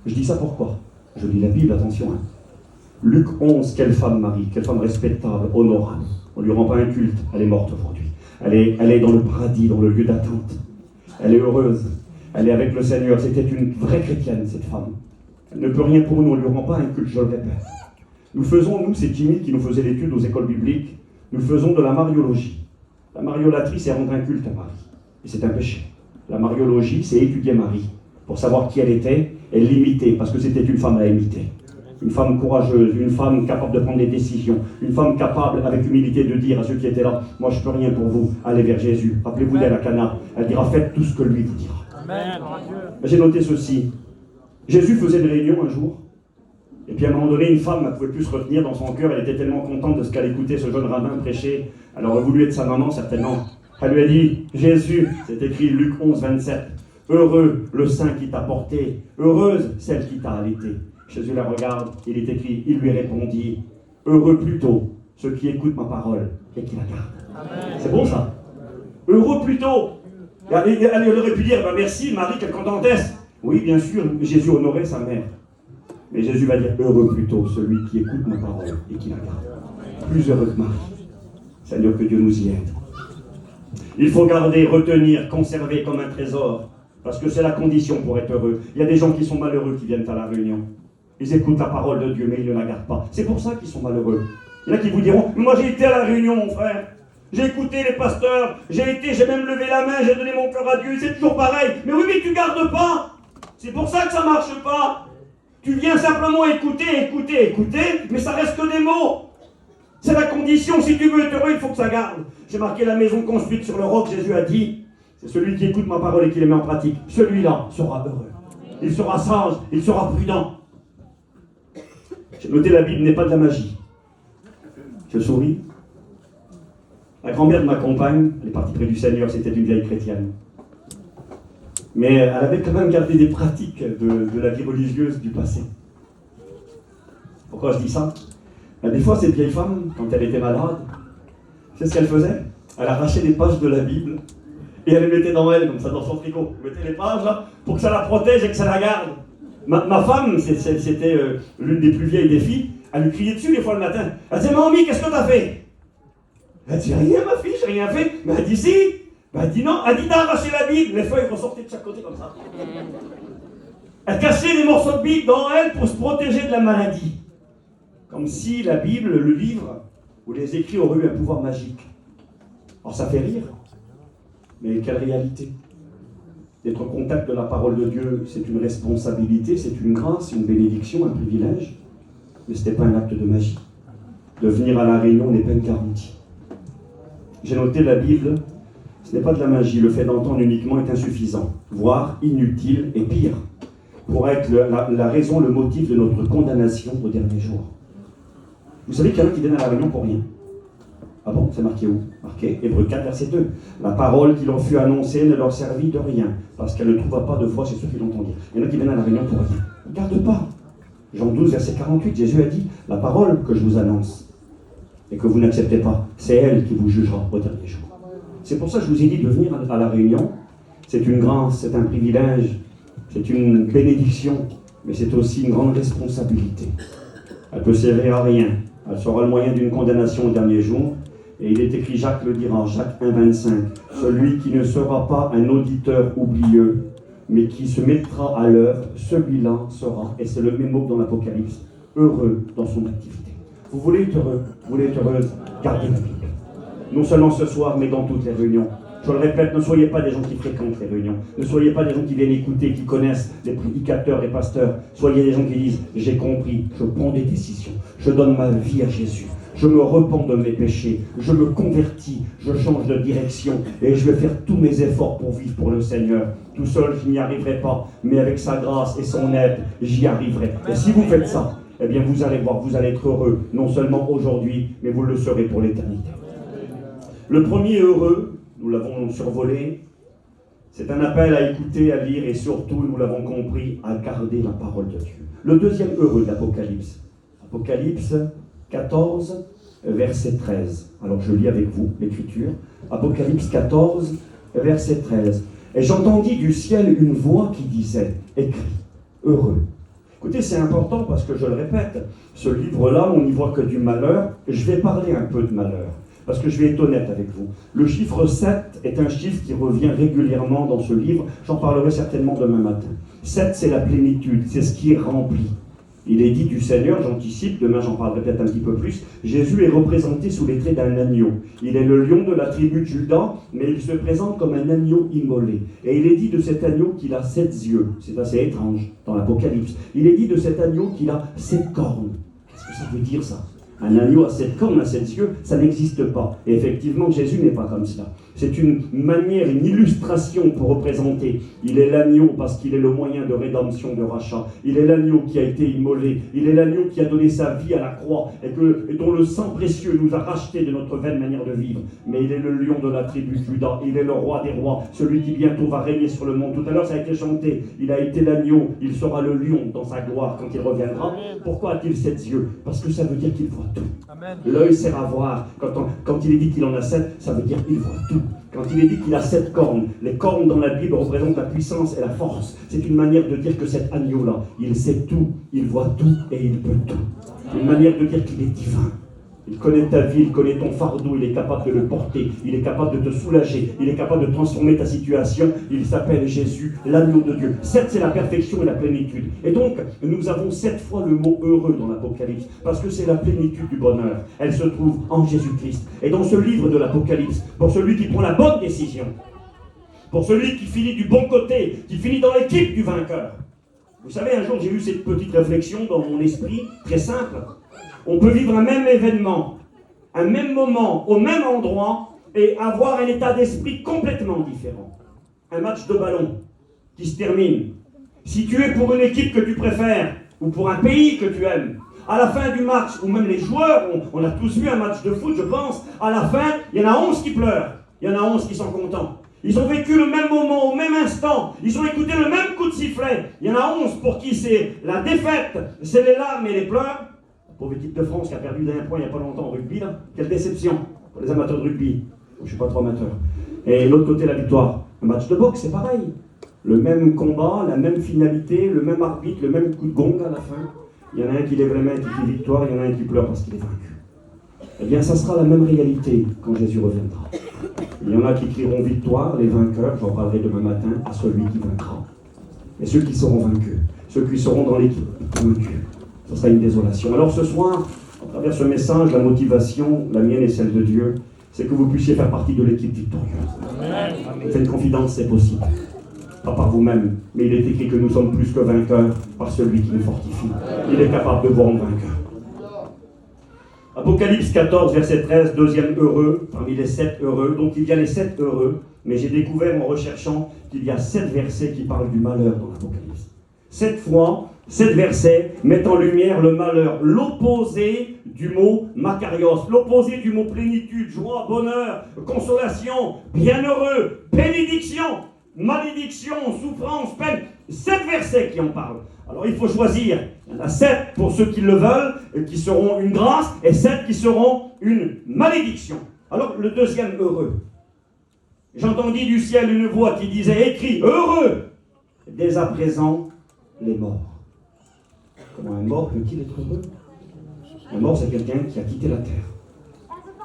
Je dis ça pourquoi? Je lis la Bible, attention. Luc 11, quelle femme Marie, quelle femme respectable, honorable. On ne lui rend pas un culte, elle est morte aujourd'hui. Elle est dans le paradis, dans le lieu d'attente. Elle est heureuse, elle est avec le Seigneur. C'était une vraie chrétienne, cette femme. Elle ne peut rien pour nous, on ne lui rend pas un culte, je le répète. Nous faisons, nous, c'est Jimmy qui nous faisait l'étude aux écoles bibliques, nous faisons de la mariologie. La mariolatrie, c'est rendre un culte à Marie. Et c'est un péché. La mariologie, c'est étudier Marie, pour savoir qui elle était, et l'imiter, parce que c'était une femme à imiter. Une femme courageuse, une femme capable de prendre des décisions, une femme capable, avec humilité, de dire à ceux qui étaient là, moi je ne peux rien pour vous, allez vers Jésus. Rappelez-vous d'elle à Cana, elle dira, faites tout ce que lui vous dira. Amen. J'ai noté ceci. Jésus faisait des réunions un jour, et puis à un moment donné, une femme ne pouvait plus se retenir dans son cœur, elle était tellement contente de ce qu'elle écoutait ce jeune rabbin prêcher, elle aurait voulu être sa maman certainement. Elle lui a dit, Jésus, c'est écrit Luc 11, 27, heureux le sein qui t'a porté, heureuse celle qui t'a allaité. Jésus la regarde, il est écrit, il lui répondit, heureux plutôt ceux qui écoutent ma parole et qui la gardent. C'est bon ça? Heureux plutôt. Elle aurait pu dire, merci Marie, quelle contentesse. Oui, bien sûr, Jésus honorait sa mère. Mais Jésus va dire, heureux plutôt celui qui écoute ma parole et qui la garde. Plus heureux que Marie. Seigneur, que Dieu nous y aide. Il faut garder, retenir, conserver comme un trésor, parce que c'est la condition pour être heureux. Il y a des gens qui sont malheureux qui viennent à la réunion. Ils écoutent la parole de Dieu, mais ils ne la gardent pas. C'est pour ça qu'ils sont malheureux. Il y en a qui vous diront, moi j'ai été à la réunion, mon frère. J'ai écouté les pasteurs, j'ai même levé la main, j'ai donné mon cœur à Dieu, c'est toujours pareil. Mais oui, mais tu ne gardes pas. C'est pour ça que ça ne marche pas. Tu viens simplement écouter, mais ça reste que des mots. C'est la condition, si tu veux être heureux, il faut que ça garde. J'ai marqué la maison construite sur le roc, Jésus a dit, c'est celui qui écoute ma parole et qui les met en pratique. Celui-là sera heureux. Il sera sage, il sera prudent. J'ai noté, la Bible n'est pas de la magie. Je souris. La grand-mère de ma compagne, elle est partie près du Seigneur, c'était une vieille chrétienne. Mais elle avait quand même gardé des pratiques de la vie religieuse du passé. Pourquoi je dis ça? Des fois, cette vieille femme, quand elle était malade, c'est ce qu'elle faisait? Elle arrachait des pages de la Bible et elle les mettait dans elle, comme ça, dans son tricot. Elle mettait les pages là pour que ça la protège et que ça la garde. Ma femme, c'était l'une des plus vieilles des filles, elle lui criait dessus des fois le matin. Elle disait, Mamie, qu'est-ce que t'as fait? Elle dit, rien ma fille, j'ai rien fait. Mais elle dit, si. Elle dit non, elle dit d'arracher la Bible. Les feuilles ressortaient de chaque côté comme ça. Elle cachait les morceaux de Bible dans elle pour se protéger de la maladie. Comme si la Bible, le livre, ou les écrits auraient eu un pouvoir magique. Alors ça fait rire, mais quelle réalité? D'être au contact de la parole de Dieu, c'est une responsabilité, c'est une grâce, une bénédiction, un privilège, mais ce n'est pas un acte de magie. De venir à la réunion n'est pas une garantie. J'ai noté la Bible, ce n'est pas de la magie, le fait d'entendre uniquement est insuffisant, voire inutile et pire, pour être la raison, le motif de notre condamnation au dernier jour. Vous savez qu'il y en a qui viennent à la réunion pour rien. Ah bon, c'est marqué où? Marqué Hébreux 4, verset 2. La parole qui leur fut annoncée ne leur servit de rien, parce qu'elle ne trouva pas de foi chez ceux qui l'entendirent. Il y en a qui viennent à la réunion pour rien. Ne garde pas. Jean 12, verset 48, Jésus a dit, la parole que je vous annonce, et que vous n'acceptez pas, c'est elle qui vous jugera au dernier jour. C'est pour ça que je vous ai dit de venir à la réunion. C'est une grâce, c'est un privilège, c'est une bénédiction, mais c'est aussi une grande responsabilité. Elle peut servir à rien. Elle sera le moyen d'une condamnation au dernier jour. Et il est écrit, Jacques le dira, Jacques 1, 25, celui qui ne sera pas un auditeur oublieux, mais qui se mettra à l'œuvre, celui-là sera, et c'est le même mot dans l'Apocalypse, heureux dans son activité. Vous voulez être heureux, vous voulez être heureuse, gardez la Bible. Non seulement ce soir, mais dans toutes les réunions. Je le répète, ne soyez pas des gens qui fréquentent les réunions. Ne soyez pas des gens qui viennent écouter, qui connaissent les prédicateurs, les pasteurs. Soyez des gens qui disent, j'ai compris, je prends des décisions, je donne ma vie à Jésus. Je me repens de mes péchés, je me convertis, je change de direction et je vais faire tous mes efforts pour vivre pour le Seigneur. Tout seul, je n'y arriverai pas, mais avec sa grâce et son aide, j'y arriverai. Et si vous faites ça, eh bien vous allez voir, vous allez être heureux, non seulement aujourd'hui, mais vous le serez pour l'éternité. Le premier heureux, nous l'avons survolé, c'est un appel à écouter, à lire et surtout, nous l'avons compris, à garder la parole de Dieu. Le deuxième heureux de l'Apocalypse, Apocalypse 14, verset 13. Alors je lis avec vous l'écriture. Apocalypse 14, verset 13. Et j'entendis du ciel une voix qui disait, écrit, heureux. Écoutez, c'est important parce que je le répète, ce livre-là, on n'y voit que du malheur. Je vais parler un peu de malheur, parce que je vais être honnête avec vous. Le chiffre 7 est un chiffre qui revient régulièrement dans ce livre. J'en parlerai certainement demain matin. 7, c'est la plénitude, c'est ce qui est rempli. Il est dit du Seigneur, j'anticipe, demain j'en parlerai peut-être un petit peu plus, Jésus est représenté sous les traits d'un agneau. Il est le lion de la tribu de Juda, mais il se présente comme un agneau immolé. Et il est dit de cet agneau qu'il a 7 yeux. C'est assez étrange dans l'Apocalypse. Il est dit de cet agneau qu'il a 7 cornes. Qu'est-ce que ça veut dire ça? Un agneau à 7 cornes, à 7 yeux, ça n'existe pas. Et effectivement, Jésus n'est pas comme cela. C'est une manière, une illustration pour représenter. Il est l'agneau parce qu'il est le moyen de rédemption, de rachat. Il est l'agneau qui a été immolé. Il est l'agneau qui a donné sa vie à la croix et dont le sang précieux nous a rachetés de notre vaine manière de vivre. Mais il est le lion de la tribu de Juda. Il est le roi des rois, celui qui bientôt va régner sur le monde. Tout à l'heure, ça a été chanté. Il a été l'agneau. Il sera le lion dans sa gloire quand il reviendra. Pourquoi a-t-il 7 yeux? Parce que ça veut dire qu'il voit tout. L'œil sert à voir. Quand il est dit qu'il en a 7, ça veut dire qu'il voit tout. Quand il est dit qu'il a 7 cornes, les cornes dans la Bible représentent la puissance et la force. C'est une manière de dire que cet agneau-là, il sait tout, il voit tout et il peut tout. Une manière de dire qu'il est divin. Il connaît ta vie, il connaît ton fardeau, il est capable de le porter, il est capable de te soulager, il est capable de transformer ta situation. Il s'appelle Jésus, l'agneau de Dieu. 7, c'est la perfection et la plénitude. Et donc, nous avons 7 fois le mot heureux dans l'Apocalypse, parce que c'est la plénitude du bonheur. Elle se trouve en Jésus-Christ. Et dans ce livre de l'Apocalypse, pour celui qui prend la bonne décision, pour celui qui finit du bon côté, qui finit dans l'équipe du vainqueur. Vous savez, un jour, j'ai eu cette petite réflexion dans mon esprit, très simple. On peut vivre un même événement, un même moment, au même endroit, et avoir un état d'esprit complètement différent. Un match de ballon qui se termine. Si tu es pour une équipe que tu préfères, ou pour un pays que tu aimes, à la fin du match, ou même les joueurs, on a tous vu un match de foot, je pense, à la fin, il y en a 11 qui pleurent, il y en a 11 qui sont contents. Ils ont vécu le même moment, au même instant. Ils ont écouté le même coup de sifflet. Il y en a 11 pour qui c'est la défaite, c'est les larmes et les pleurs. Pauvre équipe de France qui a perdu d'un point il n'y a pas longtemps en rugby, là. Quelle déception pour les amateurs de rugby. Je ne suis pas trop amateur. Et l'autre côté, la victoire. Un match de boxe, c'est pareil. Le même combat, la même finalité, le même arbitre, le même coup de gong à la fin. Il y en a un qui lève les mains et qui crie victoire, il y en a un qui pleure parce qu'il est vaincu. Eh bien, ça sera la même réalité quand Jésus reviendra. Il y en a qui crieront victoire, les vainqueurs, j'en parlerai demain matin, à celui qui vaincra. Et ceux qui seront vaincus, ceux qui seront dans l'équipe de Dieu. Ce sera une désolation. Alors ce soir, à travers ce message, la motivation, la mienne et celle de Dieu, c'est que vous puissiez faire partie de l'équipe victorieuse. Faites confiance, c'est possible. Pas par vous-même, mais il est écrit que nous sommes plus que vainqueurs par celui qui nous fortifie. Il est capable de vous rendre vainqueurs. Apocalypse 14, verset 13, deuxième heureux, parmi les 7 heureux. Donc il y a les 7 heureux, mais j'ai découvert en recherchant qu'il y a 7 versets qui parlent du malheur dans l'Apocalypse. 7 fois, 7 versets mettent en lumière le malheur, l'opposé du mot makarios, l'opposé du mot plénitude, joie, bonheur, consolation, bienheureux, bénédiction, malédiction, souffrance, peine. 7 versets qui en parlent. Alors il faut choisir. Il y en a 7 pour ceux qui le veulent, qui seront une grâce, et 7 qui seront une malédiction. Alors le deuxième heureux. J'entendis du ciel une voix qui disait, écrit, heureux, dès à présent, les morts. Comment un mort peut-il être heureux? Un mort, c'est quelqu'un qui a quitté la terre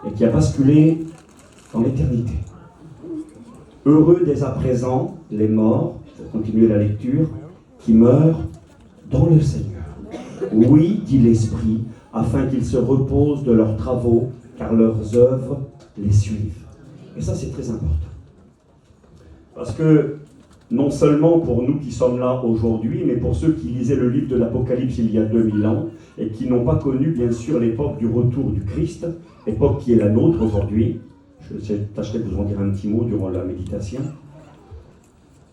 et qui a basculé dans l'éternité. Heureux dès à présent, les morts, je vais continuer la lecture, qui meurent dans le Seigneur. Oui, dit l'Esprit, afin qu'ils se reposent de leurs travaux, car leurs œuvres les suivent. Et ça, c'est très important. Parce que, non seulement pour nous qui sommes là aujourd'hui, mais pour ceux qui lisaient le livre de l'Apocalypse il y a 2000 ans, et qui n'ont pas connu, bien sûr, l'époque du retour du Christ, époque qui est la nôtre aujourd'hui. Je tâcherai de vous en dire un petit mot durant la méditation.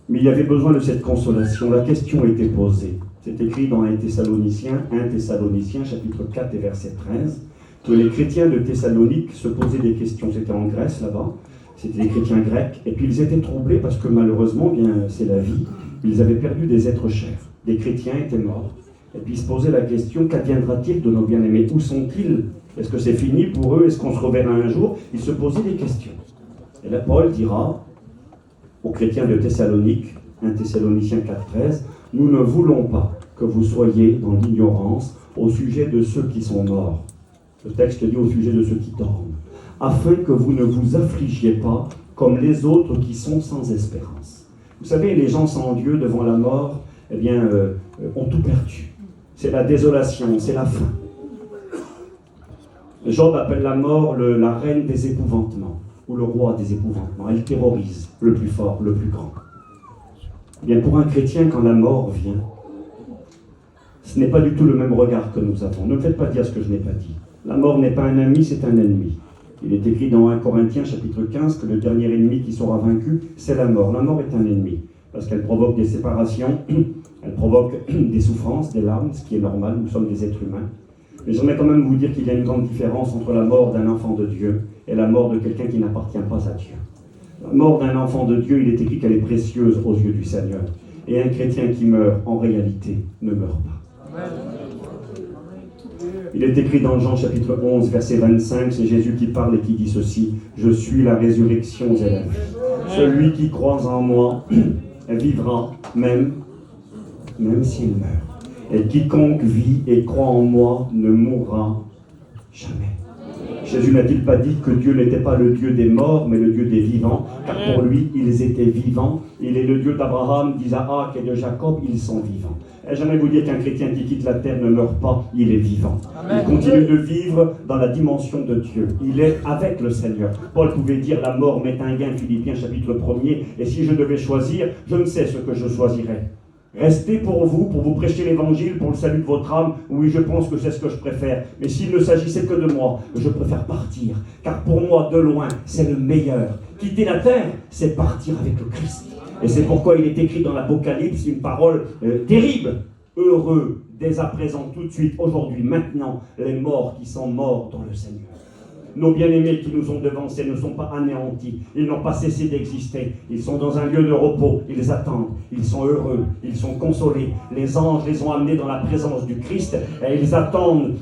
Mais il y avait besoin de cette consolation. La question a été posée. C'est écrit dans 1 Thessaloniciens, chapitre 4 et verset 13, que les chrétiens de Thessalonique se posaient des questions. C'était en Grèce, là-bas. C'était des chrétiens grecs. Et puis ils étaient troublés parce que malheureusement, bien, c'est la vie, ils avaient perdu des êtres chers. Des chrétiens étaient morts. Et puis ils se posaient la question, qu'adviendra-t-il de nos bien-aimés? Où sont-ils? Est-ce que c'est fini pour eux? Est-ce qu'on se reverra un jour? Ils se posaient des questions. Et là, Paul dira aux chrétiens de Thessalonique, 1 Thessaloniciens 4,13, « Nous ne voulons pas que vous soyez dans l'ignorance au sujet de ceux qui sont morts. » Le texte dit au sujet de ceux qui dorment. « Afin que vous ne vous affligiez pas comme les autres qui sont sans espérance. » Vous savez, les gens sans Dieu devant la mort, eh bien, ont tout perdu. C'est la désolation, c'est la fin. Job appelle la mort la reine des épouvantements, ou le roi des épouvantements. Elle terrorise le plus fort, le plus grand. Eh bien, pour un chrétien, quand la mort vient, ce n'est pas du tout le même regard que nous avons. Ne me faites pas dire ce que je n'ai pas dit. La mort n'est pas un ami, c'est un ennemi. Il est écrit dans 1 Corinthiens chapitre 15 que le dernier ennemi qui sera vaincu, c'est la mort. La mort est un ennemi, parce qu'elle provoque des séparations, elle provoque des souffrances, des larmes, ce qui est normal, nous sommes des êtres humains. Mais j'aimerais quand même vous dire qu'il y a une grande différence entre la mort d'un enfant de Dieu et la mort de quelqu'un qui n'appartient pas à Dieu. La mort d'un enfant de Dieu, il est écrit qu'elle est précieuse aux yeux du Seigneur. Et un chrétien qui meurt, en réalité, ne meurt pas. Amen. Il est écrit dans Jean chapitre 11, verset 25, c'est Jésus qui parle et qui dit ceci: « Je suis la résurrection et la vie. Celui qui croit en moi vivra même s'il meurt. Et quiconque vit et croit en moi ne mourra jamais. » Jésus n'a-t-il pas dit que Dieu n'était pas le Dieu des morts, mais le Dieu des vivants? Car pour lui, ils étaient vivants. Il est le Dieu d'Abraham, d'Isaac et de Jacob, ils sont vivants. Et j'aimerais vous dire qu'un chrétien qui quitte la terre ne meurt pas, il est vivant. Il continue de vivre dans la dimension de Dieu. Il est avec le Seigneur. Paul pouvait dire: la mort m'est un gain, Philippiens chapitre 1er, et si je devais choisir, je ne sais ce que je choisirais. Restez pour vous prêcher l'évangile, pour le salut de votre âme, oui, je pense que c'est ce que je préfère. Mais s'il ne s'agissait que de moi, je préfère partir. Car pour moi, de loin, c'est le meilleur. Quitter la terre, c'est partir avec le Christ. Et c'est pourquoi il est écrit dans l'Apocalypse une parole terrible. Heureux, dès à présent, tout de suite, aujourd'hui, maintenant, les morts qui sont morts dans le Seigneur. Nos bien-aimés qui nous ont devancés ne sont pas anéantis, ils n'ont pas cessé d'exister, ils sont dans un lieu de repos, ils attendent, ils sont heureux, ils sont consolés, les anges les ont amenés dans la présence du Christ, et ils attendent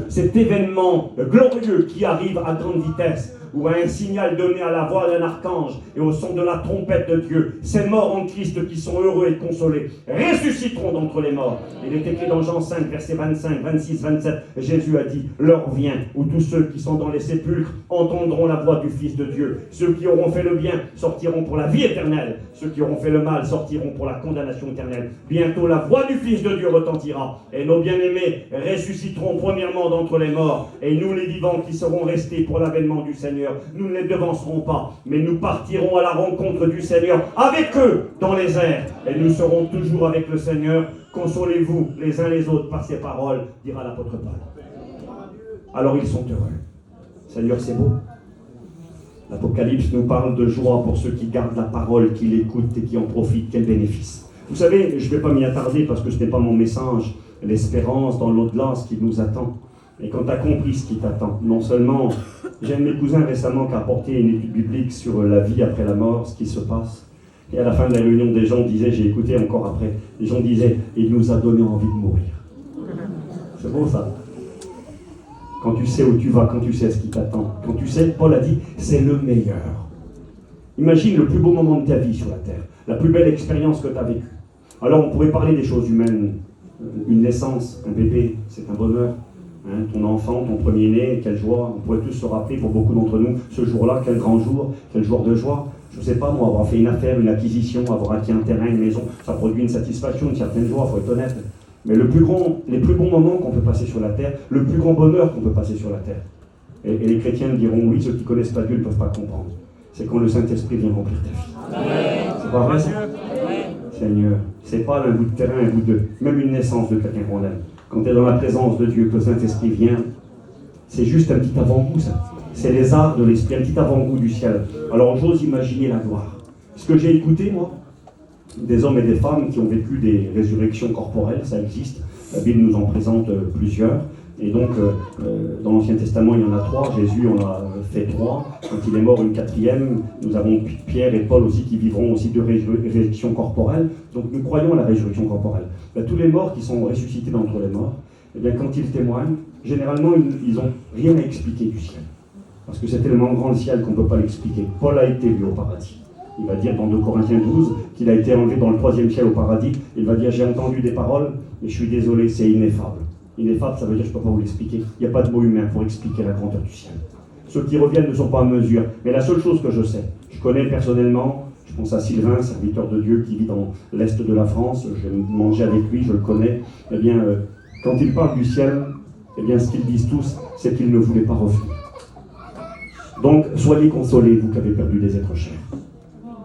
cet événement glorieux qui arrive à grande vitesse, ou un signal donné à la voix d'un archange et au son de la trompette de Dieu. Ces morts en Christ qui sont heureux et consolés ressusciteront d'entre les morts. Il est écrit dans Jean 5, versets 25, 26, 27, Jésus a dit: l'heure vient où tous ceux qui sont dans les sépulcres entendront la voix du Fils de Dieu. Ceux qui auront fait le bien sortiront pour la vie éternelle. Ceux qui auront fait le mal sortiront pour la condamnation éternelle. Bientôt la voix du Fils de Dieu retentira et nos bien-aimés ressusciteront premièrement d'entre les morts. Et nous les vivants qui serons restés pour l'avènement du Seigneur, nous ne les devancerons pas, mais nous partirons à la rencontre du Seigneur avec eux dans les airs. Et nous serons toujours avec le Seigneur. Consolez-vous les uns les autres par ces paroles, dira l'apôtre Paul. Alors ils sont heureux. Seigneur, c'est beau. L'Apocalypse nous parle de joie pour ceux qui gardent la parole, qui l'écoutent et qui en profitent. Quel bénéfice. Vous savez, je ne vais pas m'y attarder parce que ce n'est pas mon message. L'espérance dans l'au-delà, ce qui nous attend. Et quand tu as compris ce qui t'attend, non seulement, j'ai un de mes cousins récemment qui a apporté une étude biblique sur la vie après la mort, ce qui se passe. Et à la fin de la réunion, des gens disaient, j'ai écouté encore après, les gens disaient, il nous a donné envie de mourir. C'est beau ça. Quand tu sais où tu vas, quand tu sais ce qui t'attend, quand tu sais, Paul a dit, c'est le meilleur. Imagine le plus beau moment de ta vie sur la terre, la plus belle expérience que tu as vécue. Alors on pourrait parler des choses humaines, une naissance, un bébé, c'est un bonheur. Hein, ton enfant, ton premier-né, quelle joie. On pourrait tous se rappeler, pour beaucoup d'entre nous, ce jour-là, quel grand jour, quel jour de joie. Je ne sais pas, moi, avoir fait une affaire, une acquisition, avoir acquis un terrain, une maison, ça produit une satisfaction, une certaine joie, il faut être honnête. Mais les plus bons moments qu'on peut passer sur la terre, le plus grand bonheur qu'on peut passer sur la terre, et les chrétiens me diront, oui, ceux qui ne connaissent pas Dieu ne peuvent pas comprendre, c'est quand le Saint-Esprit vient remplir ta vie. Amen. C'est pas vrai ça? Seigneur, c'est pas un bout de terrain, un bout de... même une naissance de quelqu'un qu'on aime. Quand tu es dans la présence de Dieu, que le Saint-Esprit vient, c'est juste un petit avant-goût, ça. C'est les arts de l'Esprit, un petit avant-goût du ciel. Alors j'ose imaginer la gloire. Ce que j'ai écouté, moi, des hommes et des femmes qui ont vécu des résurrections corporelles, ça existe. La Bible nous en présente plusieurs. Et donc, dans l'Ancien Testament, il y en a 3. Jésus en a fait 3. Quand il est mort, une 4e. Nous avons Pierre et Paul aussi qui vivront aussi de résurrection corporelle. Donc, nous croyons à la résurrection corporelle. Tous les morts qui sont ressuscités d'entre les morts, eh bien, quand ils témoignent, généralement, ils n'ont rien à expliquer du ciel. Parce que c'est tellement grand le ciel qu'on ne peut pas l'expliquer. Paul a été, lui, au paradis. Il va dire dans 2 Corinthiens 12 qu'il a été enlevé dans le 3e ciel au paradis. Il va dire, j'ai entendu des paroles, mais je suis désolé, c'est ineffable. Ineffable, ça veut dire, je ne peux pas vous l'expliquer. Il n'y a pas de mot humain pour expliquer la grandeur du ciel. Ceux qui reviennent ne sont pas en mesure. Mais la seule chose que je sais, je connais personnellement, je pense à Sylvain, serviteur de Dieu qui vit dans l'est de la France, je mangeais avec lui, je le connais. Eh bien, quand il parle du ciel, eh bien, ce qu'ils disent tous, c'est qu'ils ne voulaient pas revenir. Donc, soyez consolés, vous qui avez perdu des êtres chers.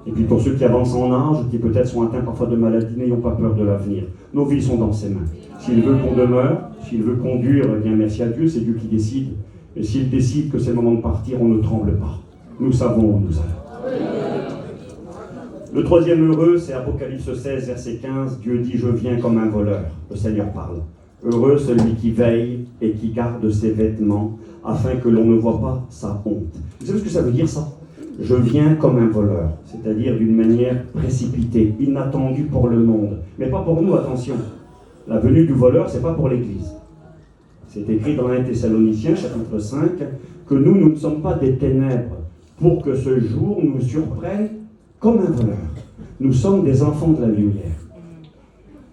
Et puis pour ceux qui avancent en âge, qui peut-être sont atteints parfois de maladies, n'ayons pas peur de l'avenir. Nos vies sont dans ses mains. S'il veut qu'on demeure, s'il veut conduire, eh bien merci à Dieu, c'est Dieu qui décide. Et s'il décide que c'est le moment de partir, on ne tremble pas. Nous savons où nous allons. Le troisième heureux, c'est Apocalypse 16, verset 15. Dieu dit, je viens comme un voleur. Le Seigneur parle. Heureux celui qui veille et qui garde ses vêtements, afin que l'on ne voit pas sa honte. Vous savez ce que ça veut dire, ça? Je viens comme un voleur, c'est-à-dire d'une manière précipitée, inattendue pour le monde. Mais pas pour nous, attention. La venue du voleur, c'est pas pour l'Église. C'est écrit dans 1 Thessaloniciens, chapitre 5, que nous ne sommes pas des ténèbres, pour que ce jour nous surprenne comme un voleur. Nous sommes des enfants de la lumière.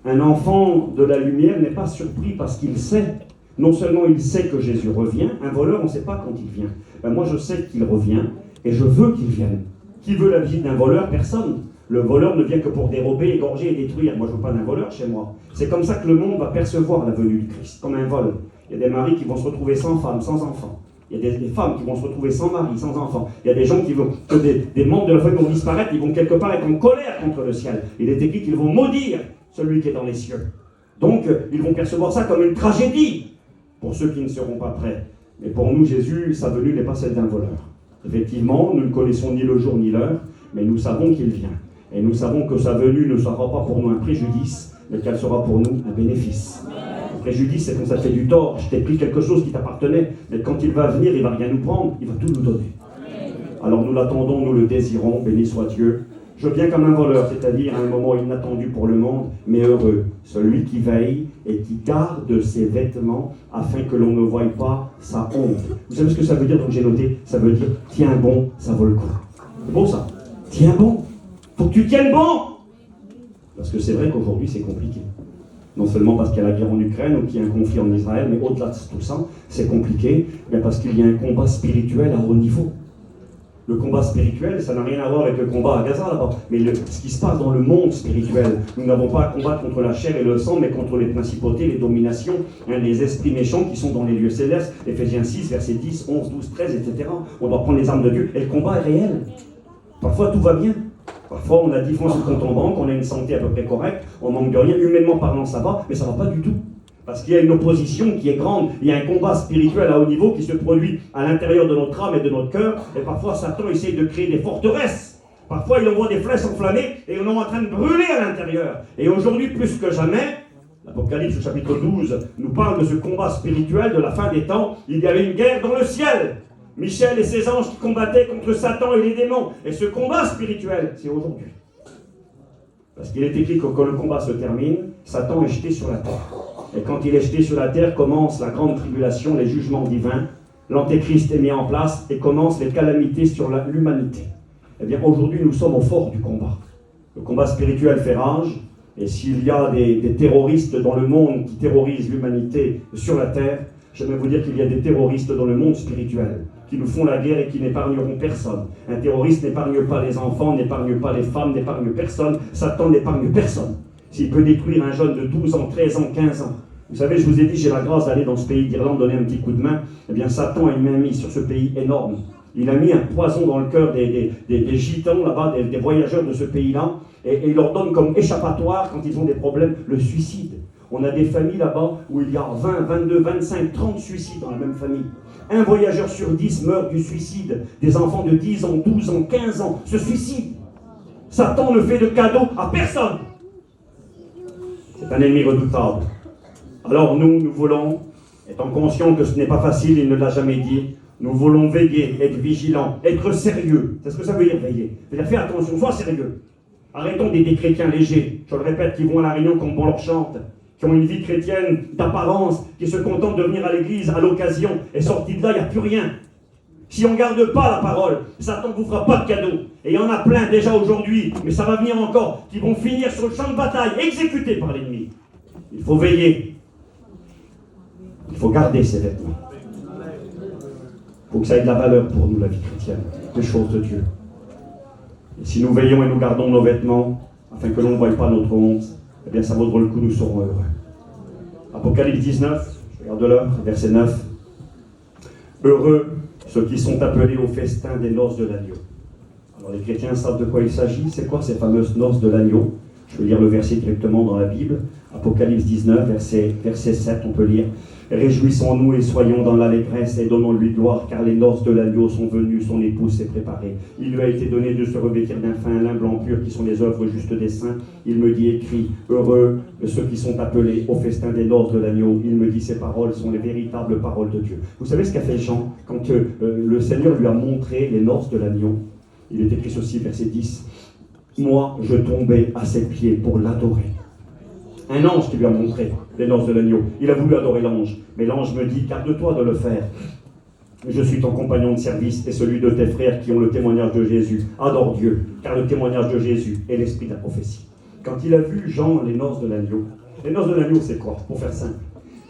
Un enfant de la lumière n'est pas surpris parce qu'il sait. Non seulement il sait que Jésus revient, un voleur, on ne sait pas quand il vient. Ben moi, je sais qu'il revient et je veux qu'il vienne. Qui veut la visite d'un voleur? Personne. Le voleur ne vient que pour dérober, égorger et détruire. Moi, je ne veux pas d'un voleur chez moi. C'est comme ça que le monde va percevoir la venue du Christ, comme un vol. Il y a des maris qui vont se retrouver sans femme, sans enfants. Il y a des femmes qui vont se retrouver sans mari, sans enfants. Il y a des gens qui vont, que des membres de la famille vont disparaître, ils vont quelque part être en colère contre le ciel. Il est écrit qu'ils vont maudire celui qui est dans les cieux. Donc, ils vont percevoir ça comme une tragédie pour ceux qui ne seront pas prêts. Mais pour nous, Jésus, sa venue n'est pas celle d'un voleur. Effectivement, nous ne connaissons ni le jour ni l'heure, mais nous savons qu'il vient. Et nous savons que sa venue ne sera pas pour nous un préjudice, mais qu'elle sera pour nous un bénéfice. Le préjudice, c'est quand ça fait du tort. Je t'ai pris quelque chose qui t'appartenait, mais quand il va venir, il ne va rien nous prendre, il va tout nous donner. Alors nous l'attendons, nous le désirons, béni soit Dieu. Je viens comme un voleur, c'est-à-dire à un moment inattendu pour le monde, mais heureux, celui qui veille et qui garde ses vêtements afin que l'on ne voie pas sa honte. Vous savez ce que ça veut dire? Donc j'ai noté, ça veut dire tiens bon, ça vaut le coup. C'est beau ça? Tiens bon, faut que tu tiennes bon. Parce que c'est vrai qu'aujourd'hui c'est compliqué. Non seulement parce qu'il y a la guerre en Ukraine ou qu'il y a un conflit en Israël, mais au-delà de tout ça, c'est compliqué, bien parce qu'il y a un combat spirituel à haut niveau. Le combat spirituel, ça n'a rien à voir avec le combat à Gaza là-bas, mais ce qui se passe dans le monde spirituel. Nous n'avons pas à combattre contre la chair et le sang, mais contre les principautés, les dominations, les esprits méchants qui sont dans les lieux célestes. Éphésiens 6, versets 10, 11, 12, 13, etc. On doit prendre les armes de Dieu, et le combat est réel. Parfois tout va bien. Parfois on a 10 francs sur le compte en banque, on a une santé à peu près correcte, on manque de rien, humainement parlant ça va, mais ça ne va pas du tout. Parce qu'il y a une opposition qui est grande, il y a un combat spirituel à haut niveau qui se produit à l'intérieur de notre âme et de notre cœur, et parfois Satan essaie de créer des forteresses. Parfois il envoie des flèches enflammées et on est en train de brûler à l'intérieur. Et aujourd'hui, plus que jamais, l'Apocalypse chapitre 12 nous parle de ce combat spirituel de la fin des temps. Il y avait une guerre dans le ciel. Michel et ses anges qui combattaient contre Satan et les démons. Et ce combat spirituel, c'est aujourd'hui. Parce qu'il est écrit que quand le combat se termine, Satan est jeté sur la terre. Et quand il est jeté sur la terre, commence la grande tribulation, les jugements divins. L'antéchrist est mis en place et commencent les calamités sur l'humanité. Eh bien, aujourd'hui, nous sommes au fort du combat. Le combat spirituel fait rage. Et s'il y a des terroristes dans le monde qui terrorisent l'humanité sur la terre, j'aimerais vous dire qu'il y a des terroristes dans le monde spirituel qui nous font la guerre et qui n'épargneront personne. Un terroriste n'épargne pas les enfants, n'épargne pas les femmes, n'épargne personne. Satan n'épargne personne. S'il peut détruire un jeune de 12 ans, 13 ans, 15 ans. Vous savez, je vous ai dit, j'ai la grâce d'aller dans ce pays d'Irlande, donner un petit coup de main. Eh bien, Satan a une main mise sur ce pays énorme. Il a mis un poison dans le cœur des gitans là-bas, des voyageurs de ce pays-là, et il leur donne comme échappatoire, quand ils ont des problèmes, le suicide. On a des familles là-bas où il y a 20, 22, 25, 30 suicides dans la même famille. Un voyageur sur 10 meurt du suicide. Des enfants de 10 ans, 12 ans, 15 ans se suicident. Satan ne fait de cadeau à personne. C'est un ennemi redoutable. Alors nous voulons, étant conscients que ce n'est pas facile, il ne l'a jamais dit, nous voulons veiller, être vigilants, être sérieux. C'est ce que ça veut dire veiller. C'est-à-dire faire attention, sois sérieux. Arrêtons des chrétiens légers, je le répète, qui vont à la réunion comme on leur chante, qui ont une vie chrétienne d'apparence, qui se contentent de venir à l'église à l'occasion, et sortis de là, il n'y a plus rien. Si on ne garde pas la parole, Satan ne vous fera pas de cadeau. Et il y en a plein déjà aujourd'hui, mais ça va venir encore, qui vont finir sur le champ de bataille, exécutés par l'ennemi. Il faut veiller. Il faut garder ses vêtements. Il faut que ça ait de la valeur pour nous, la vie chrétienne, les choses de Dieu. Et si nous veillons et nous gardons nos vêtements, afin que l'on ne voie pas notre honte, eh bien ça vaudra le coup, nous serons heureux. Apocalypse 19, je regarde l'heure, verset 9. Heureux ceux qui sont appelés au festin des noces de l'agneau. Alors les chrétiens savent de quoi il s'agit. C'est quoi ces fameuses noces de l'agneau? Je vais lire le verset directement dans la Bible. Apocalypse 19, verset 7, on peut lire. Réjouissons-nous et soyons dans l'allégresse et donnons-lui gloire, car les noces de l'agneau sont venues, son épouse s'est préparée. Il lui a été donné de se revêtir d'un fin lin blanc pur, qui sont les œuvres justes des saints. Il me dit, écrit, heureux ceux qui sont appelés au festin des noces de l'agneau. Il me dit, ces paroles sont les véritables paroles de Dieu. Vous savez ce qu'a fait Jean quand le Seigneur lui a montré les noces de l'agneau? Il est écrit ceci, verset 10. Moi, je tombais à ses pieds pour l'adorer. Un ange qui lui a montré les noces de l'agneau. Il a voulu adorer l'ange, mais l'ange me dit, garde-toi de le faire. Je suis ton compagnon de service et celui de tes frères qui ont le témoignage de Jésus. Adore Dieu, car le témoignage de Jésus est l'esprit de la prophétie. Quand il a vu Jean les noces de l'agneau c'est quoi? Pour faire simple,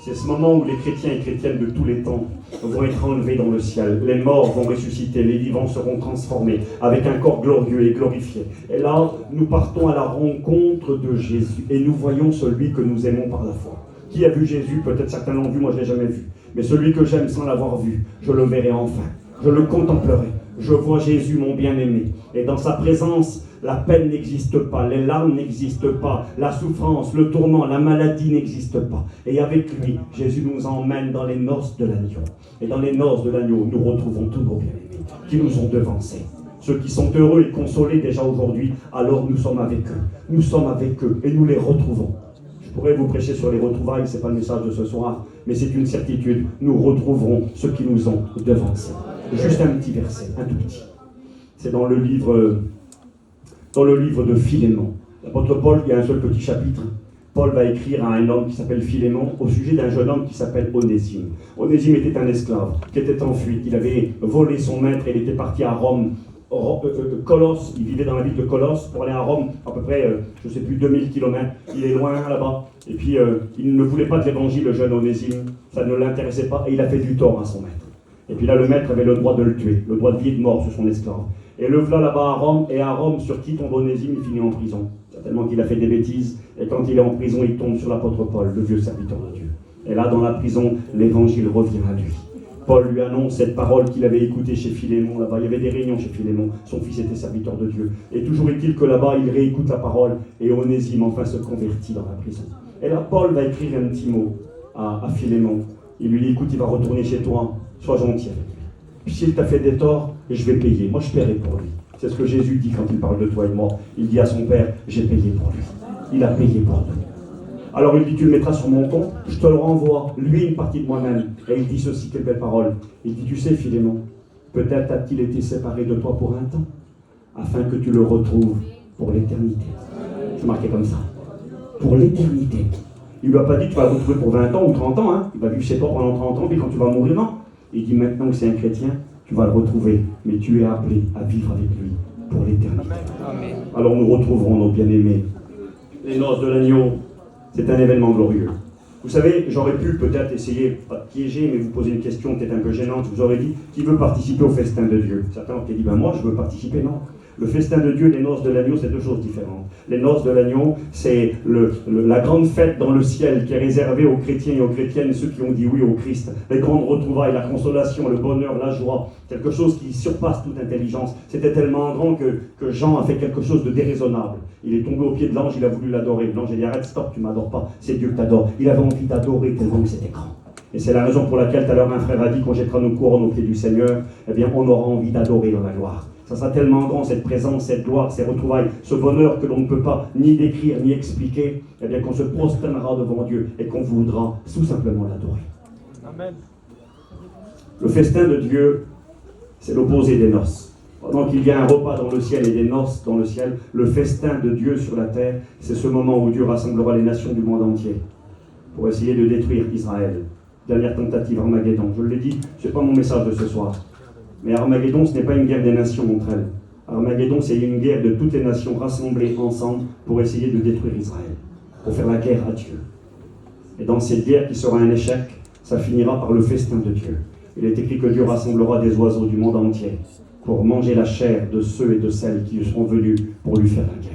c'est ce moment où les chrétiens et chrétiennes de tous les temps vont être enlevés dans le ciel. Les morts vont ressusciter, les vivants seront transformés avec un corps glorieux et glorifié. Et là, nous partons à la rencontre de Jésus et nous voyons celui que nous aimons par la foi. Qui a vu Jésus? Peut-être certains l'ont vu, moi je ne l'ai jamais vu. Mais celui que j'aime sans l'avoir vu, je le verrai enfin. Je le contemplerai. Je vois Jésus, mon bien-aimé. Et dans sa présence, la peine n'existe pas, les larmes n'existent pas, la souffrance, le tourment, la maladie n'existe pas. Et avec lui, Jésus nous emmène dans les noces de l'agneau. Et dans les noces de l'agneau, nous retrouvons tous nos bien-aimés qui nous ont devancés. Ceux qui sont heureux et consolés déjà aujourd'hui, alors nous sommes avec eux. Nous sommes avec eux et nous les retrouvons. Je pourrais vous prêcher sur les retrouvailles, ce n'est pas le message de ce soir, mais c'est une certitude. Nous retrouverons ceux qui nous ont devancés. Juste un petit verset, un tout petit. C'est dans le livre de Philémon. L'apôtre Paul, il y a un seul petit chapitre. Paul va écrire à un homme qui s'appelle Philémon au sujet d'un jeune homme qui s'appelle Onésime. Onésime était un esclave qui était en fuite. Il avait volé son maître et il était parti à Rome. Colosse, il vivait dans la ville de Colosse pour aller à Rome, à peu près, je ne sais plus, 2000 km. Il est loin là-bas. Et puis, il ne voulait pas de l'évangile, le jeune Onésime. Ça ne l'intéressait pas et il a fait du tort à son maître. Et puis là, le maître avait le droit de le tuer, le droit de vie et de mort sur son esclave. Et le voilà là-bas à Rome, et à Rome, sur qui tombe Onésime, il finit en prison. Certainement qu'il a fait des bêtises, et quand il est en prison, il tombe sur l'apôtre Paul, le vieux serviteur de Dieu. Et là, dans la prison, l'évangile revient à lui. Paul lui annonce cette parole qu'il avait écoutée chez Philémon, là-bas. Il y avait des réunions chez Philémon, son fils était serviteur de Dieu. Et toujours est-il que là-bas, il réécoute la parole, et Onésime enfin se convertit dans la prison. Et là, Paul va écrire un petit mot à Philémon. Il lui dit, écoute, il va retourner chez toi, sois gentil avec lui. Puis s'il t'a fait des torts, je vais payer. Moi, je paierai pour lui. C'est ce que Jésus dit quand il parle de toi et de moi. Il dit à son Père, j'ai payé pour lui. Il a payé pour nous. Alors il dit, tu le mettras sur mon compte, je te le renvoie, lui une partie de moi-même. Et il dit ceci, quelle belle parole. Il dit, tu sais, Philémon, peut-être a-t-il été séparé de toi pour un temps, afin que tu le retrouves pour l'éternité. C'est marqué comme ça. Pour l'éternité. Il ne lui a pas dit, tu vas le retrouver pour 20 ans ou 30 ans. Hein. Il va vivre chez toi pendant 30 ans, puis quand tu vas mourir, non. Il dit, maintenant que c'est un chrétien, tu vas le retrouver, mais tu es appelé à vivre avec lui pour l'éternité. Amen. Alors nous retrouverons nos bien-aimés. Les noces de l'agneau, c'est un événement glorieux. Vous savez, j'aurais pu peut-être essayer, pas de piéger, mais vous poser une question peut-être un peu gênante. Je vous aurais dit, qui veut participer au festin de Dieu? Certains ont dit, moi je veux participer, non. Le festin de Dieu, les noces de l'agneau, c'est deux choses différentes. Les noces de l'agneau, c'est la grande fête dans le ciel qui est réservée aux chrétiens et aux chrétiennes, ceux qui ont dit oui au Christ. Les grandes retrouvailles, la consolation, le bonheur, la joie, quelque chose qui surpasse toute intelligence. C'était tellement grand que Jean a fait quelque chose de déraisonnable. Il est tombé au pied de l'ange, il a voulu l'adorer. L'ange a dit, arrête, stop, tu ne m'adores pas, c'est Dieu que t'adore. Il avait envie d'adorer tellement que c'était grand. Et c'est la raison pour laquelle tout à l'heure un frère a dit qu'on jettera nos couronnes aux pieds du Seigneur, eh bien on aura envie d'adorer dans la gloire. Ça sera tellement grand, cette présence, cette gloire, ces retrouvailles, ce bonheur que l'on ne peut pas ni décrire, ni expliquer, eh bien qu'on se prosternera devant Dieu et qu'on voudra tout simplement l'adorer. Amen. Le festin de Dieu, c'est l'opposé des noces. Pendant qu'il y a un repas dans le ciel et des noces dans le ciel, le festin de Dieu sur la terre, c'est ce moment où Dieu rassemblera les nations du monde entier pour essayer de détruire Israël. Dernière tentative, Armageddon. Je l'ai dit, ce n'est pas mon message de ce soir. Mais Armageddon, ce n'est pas une guerre des nations entre elles. Armageddon, c'est une guerre de toutes les nations rassemblées ensemble pour essayer de détruire Israël, pour faire la guerre à Dieu. Et dans cette guerre qui sera un échec, ça finira par le festin de Dieu. Il est écrit que Dieu rassemblera des oiseaux du monde entier pour manger la chair de ceux et de celles qui seront venus pour lui faire la guerre.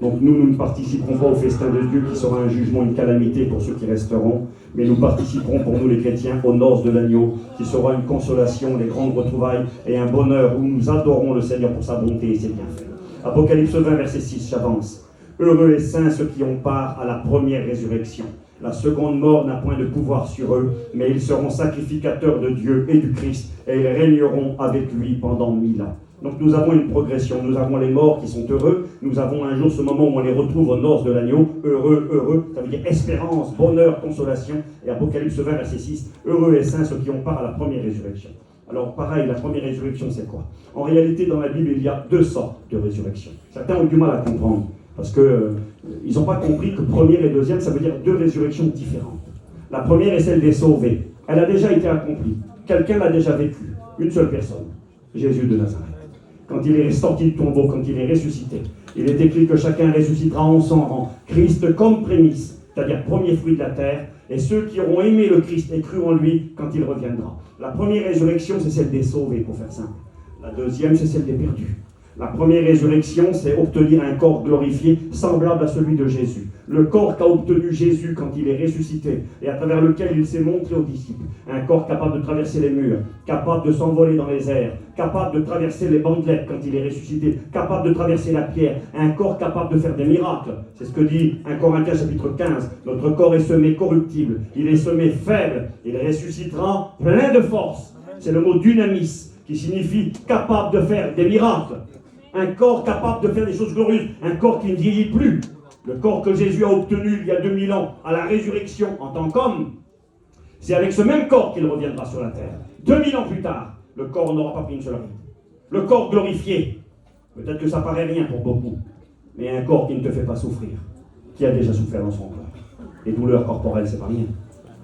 Donc nous ne participerons pas au festin de Dieu qui sera un jugement, une calamité pour ceux qui resteront, mais nous participerons pour nous les chrétiens aux noces de l'agneau, qui sera une consolation, les grandes retrouvailles et un bonheur où nous adorons le Seigneur pour sa bonté et ses bienfaits. Apocalypse 20, verset 6, j'avance. Heureux et saints ceux qui ont part à la première résurrection. La seconde mort n'a point de pouvoir sur eux, mais ils seront sacrificateurs de Dieu et du Christ, et ils régneront avec lui pendant 1000 ans. Donc nous avons une progression, nous avons les morts qui sont heureux, nous avons un jour ce moment où on les retrouve aux noces de l'agneau, heureux, heureux, ça veut dire espérance, bonheur, consolation, et Apocalypse 20, verset 6, heureux et saints ceux qui ont part à la première résurrection. Alors pareil, la première résurrection c'est quoi? En réalité dans la Bible il y a 2 sortes de résurrection. Certains ont du mal à comprendre, parce que ils n'ont pas compris que première et deuxième ça veut dire 2 résurrections différentes. La première est celle des sauvés, elle a déjà été accomplie, quelqu'un l'a déjà vécue, une seule personne, Jésus de Nazareth. Quand il est sorti du tombeau, quand il est ressuscité, il est écrit que chacun ressuscitera en son rang. Christ comme prémisse, c'est-à-dire premier fruit de la terre, et ceux qui auront aimé le Christ et cru en lui quand il reviendra. La première résurrection, c'est celle des sauvés, pour faire simple. La deuxième, c'est celle des perdus. La première résurrection, c'est obtenir un corps glorifié, semblable à celui de Jésus. Le corps qu'a obtenu Jésus quand il est ressuscité, et à travers lequel il s'est montré aux disciples. Un corps capable de traverser les murs, capable de s'envoler dans les airs, capable de traverser les bandelettes quand il est ressuscité, capable de traverser la pierre, un corps capable de faire des miracles. C'est ce que dit 1 Corinthiens chapitre 15. Notre corps est semé corruptible, il est semé faible, il ressuscitera plein de force. C'est le mot dynamis, qui signifie capable de faire des miracles. Un corps capable de faire des choses glorieuses, un corps qui ne vieillit plus. Le corps que Jésus a obtenu il y a 2000 ans à la résurrection en tant qu'homme, c'est avec ce même corps qu'il reviendra sur la terre. 2000 ans plus tard, le corps n'aura pas pris une seule ride. Le corps glorifié, peut-être que ça paraît rien pour beaucoup, mais un corps qui ne te fait pas souffrir, qui a déjà souffert dans son corps. Les douleurs corporelles, c'est pas rien.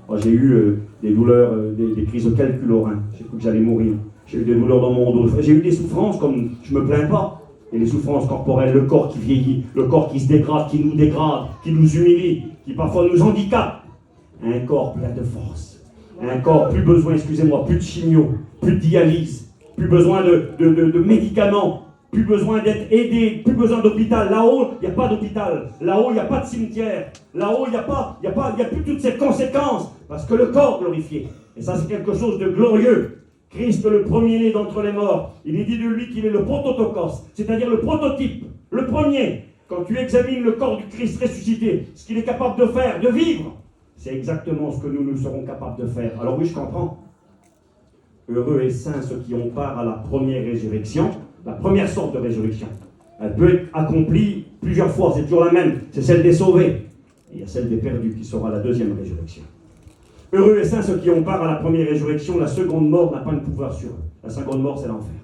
Moi, j'ai eu des douleurs, des crises de calcul au rein. J'ai cru que j'allais mourir. J'ai eu des douleurs dans mon dos. J'ai eu des souffrances comme je me plains pas. Et les souffrances corporelles, le corps qui vieillit, le corps qui se dégrade, qui nous humilie, qui parfois nous handicape. Un corps plein de force. Un corps plus besoin, plus de chimio, plus de dialyse, plus besoin de médicaments, plus besoin d'être aidé, plus besoin d'hôpital. Là-haut, il n'y a pas d'hôpital. Là-haut, il n'y a pas de cimetière. Là-haut, il n'y a plus toutes ces conséquences. Parce que le corps glorifié. Et ça, c'est quelque chose de glorieux. Christ, le premier-né d'entre les morts, il est dit de lui qu'il est le prototokos, c'est-à-dire le prototype, le premier. Quand tu examines le corps du Christ ressuscité, ce qu'il est capable de faire, de vivre, c'est exactement ce que nous serons capables de faire. Alors oui, je comprends. Heureux et saints ceux qui ont part à la première résurrection, la première sorte de résurrection. Elle peut être accomplie plusieurs fois, c'est toujours la même, c'est celle des sauvés. Et il y a celle des perdus qui sera la deuxième résurrection. Heureux et saints ceux qui ont part à la première résurrection, la seconde mort n'a pas de pouvoir sur eux. La seconde mort, c'est l'enfer.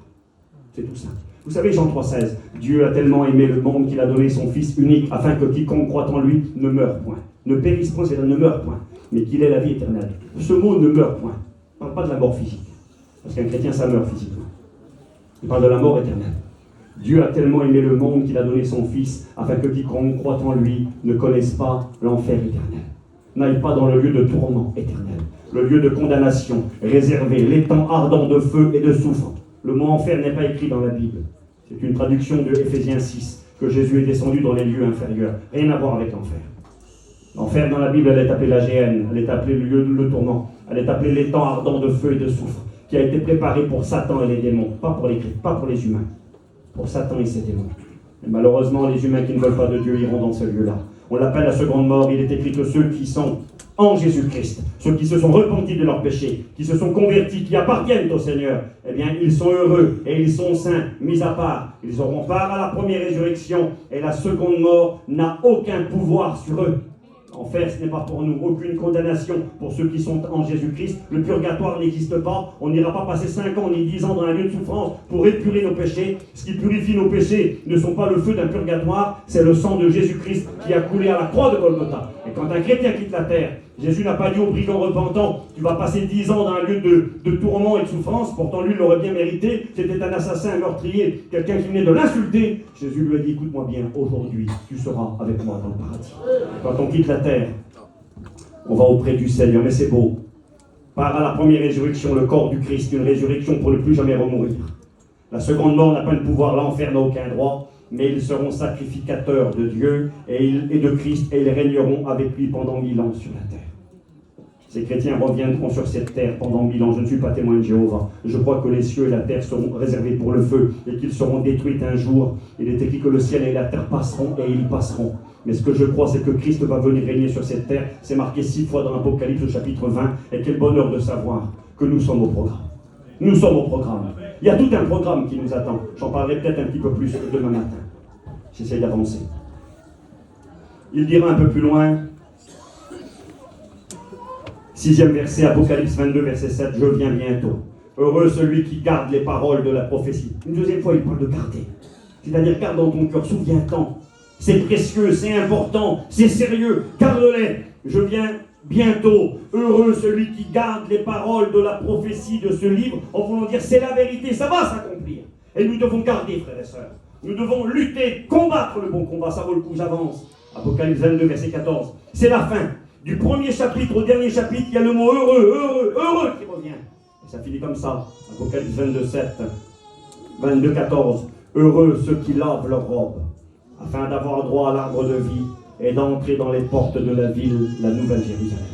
C'est tout simple. Vous savez, Jean 3,16, Dieu a tellement aimé le monde qu'il a donné son Fils unique, afin que quiconque croit en lui ne meure point. Ne périsse point, c'est-à-dire ne meure point, mais qu'il ait la vie éternelle. Ce mot ne meurt point. On ne parle pas de la mort physique, parce qu'un chrétien, ça meurt physiquement. Il parle de la mort éternelle. Dieu a tellement aimé le monde qu'il a donné son Fils, afin que quiconque croit en lui ne connaisse pas l'enfer éternel. N'aille pas dans le lieu de tourment éternel, le lieu de condamnation réservé, l'étang ardent de feu et de soufre. Le mot enfer n'est pas écrit dans la Bible. C'est une traduction de Éphésiens 6, que Jésus est descendu dans les lieux inférieurs. Rien à voir avec l'enfer. L'enfer dans la Bible, elle est appelée la géhenne, elle est appelée le lieu de tourment, elle est appelée l'étang ardent de feu et de soufre, qui a été préparé pour Satan et les démons, pas pour les humains, pour Satan et ses démons. Et malheureusement, les humains qui ne veulent pas de Dieu iront dans ce lieu-là. On l'appelle la seconde mort. Il est écrit que ceux qui sont en Jésus-Christ, ceux qui se sont repentis de leurs péchés, qui se sont convertis, qui appartiennent au Seigneur, eh bien, ils sont heureux et ils sont saints, mis à part. Ils auront part à la première résurrection et la seconde mort n'a aucun pouvoir sur eux. Enfer, ce n'est pas pour nous, aucune condamnation pour ceux qui sont en Jésus-Christ. Le purgatoire n'existe pas. On n'ira pas passer 5 ans ni 10 ans dans un lieu de souffrance pour épurer nos péchés. Ce qui purifie nos péchés ne sont pas le feu d'un purgatoire, c'est le sang de Jésus-Christ qui a coulé à la croix de Golgotha. Et quand un chrétien quitte la terre, Jésus n'a pas dit aux brigands repentants, tu vas passer 10 ans dans un lieu de tourment et de souffrance. Pourtant lui l'aurait bien mérité. C'était un assassin, un meurtrier, quelqu'un qui venait de l'insulter. Jésus lui a dit, écoute-moi bien, aujourd'hui tu seras avec moi dans le paradis. Quand on quitte la terre, on va auprès du Seigneur, mais c'est beau. Par à la première résurrection, le corps du Christ, une résurrection pour ne plus jamais remourir. La seconde mort n'a pas de pouvoir, l'enfer n'a aucun droit, mais ils seront sacrificateurs de Dieu et de Christ, et ils régneront avec lui pendant 1000 ans sur la terre. Ces chrétiens reviendront sur cette terre pendant 1000 ans. Je ne suis pas témoin de Jéhovah. Je crois que les cieux et la terre seront réservés pour le feu et qu'ils seront détruits un jour. Il est écrit que le ciel et la terre passeront et ils passeront. Mais ce que je crois, c'est que Christ va venir régner sur cette terre. C'est marqué 6 fois dans l'Apocalypse au chapitre 20. Et quel bonheur de savoir que nous sommes au programme. Nous sommes au programme. Il y a tout un programme qui nous attend. J'en parlerai peut-être un petit peu plus demain matin. J'essaie d'avancer. Il dira un peu plus loin, 6e verset, Apocalypse 22, verset 7, je viens bientôt. Heureux celui qui garde les paroles de la prophétie. Une deuxième fois, il parle de garder. C'est-à-dire, garde dans ton cœur, souviens-t'en. C'est précieux, c'est important, c'est sérieux, garde-les. Je viens bientôt. Heureux celui qui garde les paroles de la prophétie de ce livre, en voulant dire, c'est la vérité, ça va s'accomplir. Et nous devons garder, frères et sœurs. Nous devons lutter, combattre le bon combat, ça vaut le coup, j'avance. Apocalypse 22, verset 14. C'est la fin. Du premier chapitre au dernier chapitre, il y a le mot heureux qui revient. Et ça finit comme ça. Apocalypse 22, 7, 22, 14. Heureux ceux qui lavent leurs robes, afin d'avoir droit à l'arbre de vie et d'entrer dans les portes de la ville, la nouvelle Jérusalem.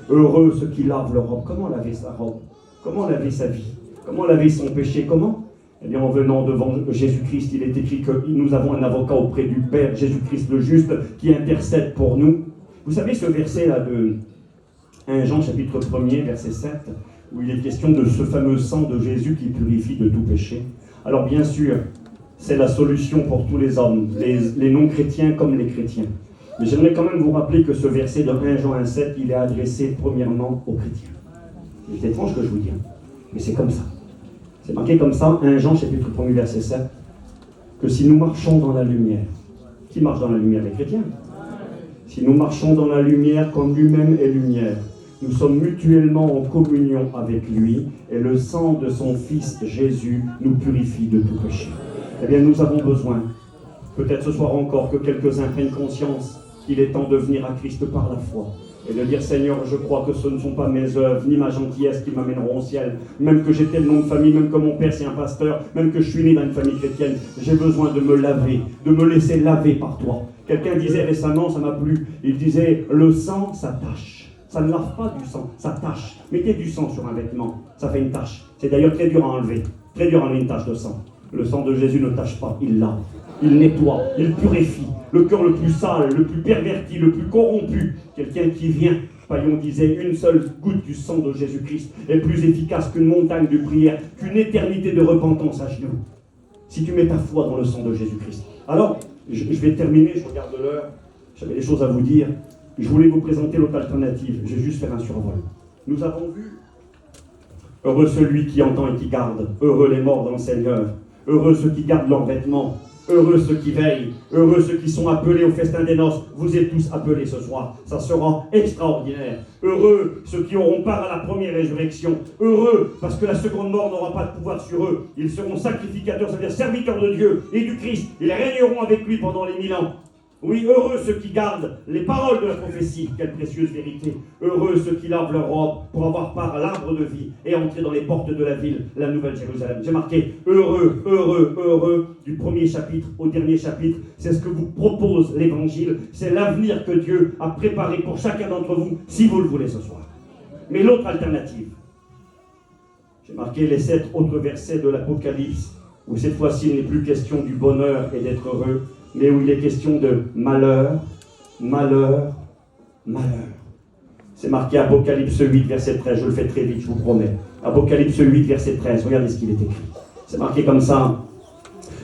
Heureux ceux qui lavent leurs robes. Comment laver sa robe? Comment laver sa vie? Comment laver son péché? Comment? Eh bien, en venant devant Jésus-Christ, il est écrit que nous avons un avocat auprès du Père, Jésus-Christ le juste, qui intercède pour nous. Vous savez ce verset-là de 1 Jean chapitre 1er, verset 7, où il est question de ce fameux sang de Jésus qui purifie de tout péché. Alors bien sûr, c'est la solution pour tous les hommes, les non-chrétiens comme les chrétiens. Mais j'aimerais quand même vous rappeler que ce verset de 1 Jean 1,7, il est adressé premièrement aux chrétiens. C'est étrange que je vous dise, mais c'est comme ça. C'est marqué comme ça, 1 Jean chapitre 1er, verset 7, que si nous marchons dans la lumière, qui marche dans la lumière? Les chrétiens. Si nous marchons dans la lumière comme lui-même est lumière, nous sommes mutuellement en communion avec lui, et le sang de son Fils Jésus nous purifie de tout péché. Eh bien, nous avons besoin, peut-être ce soir encore, que quelques-uns prennent conscience qu'il est temps de venir à Christ par la foi. Et de dire, Seigneur, je crois que ce ne sont pas mes œuvres, ni ma gentillesse qui m'amèneront au ciel. Même que j'ai tel nom de famille, même que mon père c'est un pasteur, même que je suis né dans une famille chrétienne, j'ai besoin de me laver, de me laisser laver par toi. Quelqu'un disait récemment, ça m'a plu, il disait, le sang, ça tâche. Ça ne lave pas du sang, ça tâche. Mettez du sang sur un vêtement, ça fait une tache. C'est d'ailleurs très dur à enlever, très dur à enlever une tache de sang. Le sang de Jésus ne tâche pas, il lave, il nettoie, il purifie. Le cœur le plus sale, le plus perverti, le plus corrompu, quelqu'un qui vient, Paillon disait, une seule goutte du sang de Jésus-Christ est plus efficace qu'une montagne de prière, qu'une éternité de repentance à genoux. Si tu mets ta foi dans le sang de Jésus-Christ. Alors, je vais terminer, je regarde l'heure, j'avais des choses à vous dire. Je voulais vous présenter l'autre alternative, je vais juste faire un survol. Nous avons vu, heureux celui qui entend et qui garde, heureux les morts dans le Seigneur, heureux ceux qui gardent leurs vêtements, heureux ceux qui veillent, heureux ceux qui sont appelés au festin des noces. Vous êtes tous appelés ce soir, ça sera extraordinaire. Heureux ceux qui auront part à la première résurrection, heureux parce que la seconde mort n'aura pas de pouvoir sur eux. Ils seront sacrificateurs, c'est-à-dire serviteurs de Dieu et du Christ. Ils régneront avec lui pendant les 1000 ans. Oui, heureux ceux qui gardent les paroles de la prophétie, quelle précieuse vérité. Heureux ceux qui lavent leurs robes pour avoir part à l'arbre de vie et entrer dans les portes de la ville, la nouvelle Jérusalem. J'ai marqué heureux, heureux, heureux, du premier chapitre au dernier chapitre. C'est ce que vous propose l'Évangile. C'est l'avenir que Dieu a préparé pour chacun d'entre vous, si vous le voulez ce soir. Mais l'autre alternative, j'ai marqué les 7 autres versets de l'Apocalypse, où cette fois-ci il n'est plus question du bonheur et d'être heureux, mais où il est question de malheur, malheur, malheur. C'est marqué Apocalypse 8, verset 13, je le fais très vite, je vous promets. Apocalypse 8, verset 13, regardez ce qu'il est écrit. C'est marqué comme ça.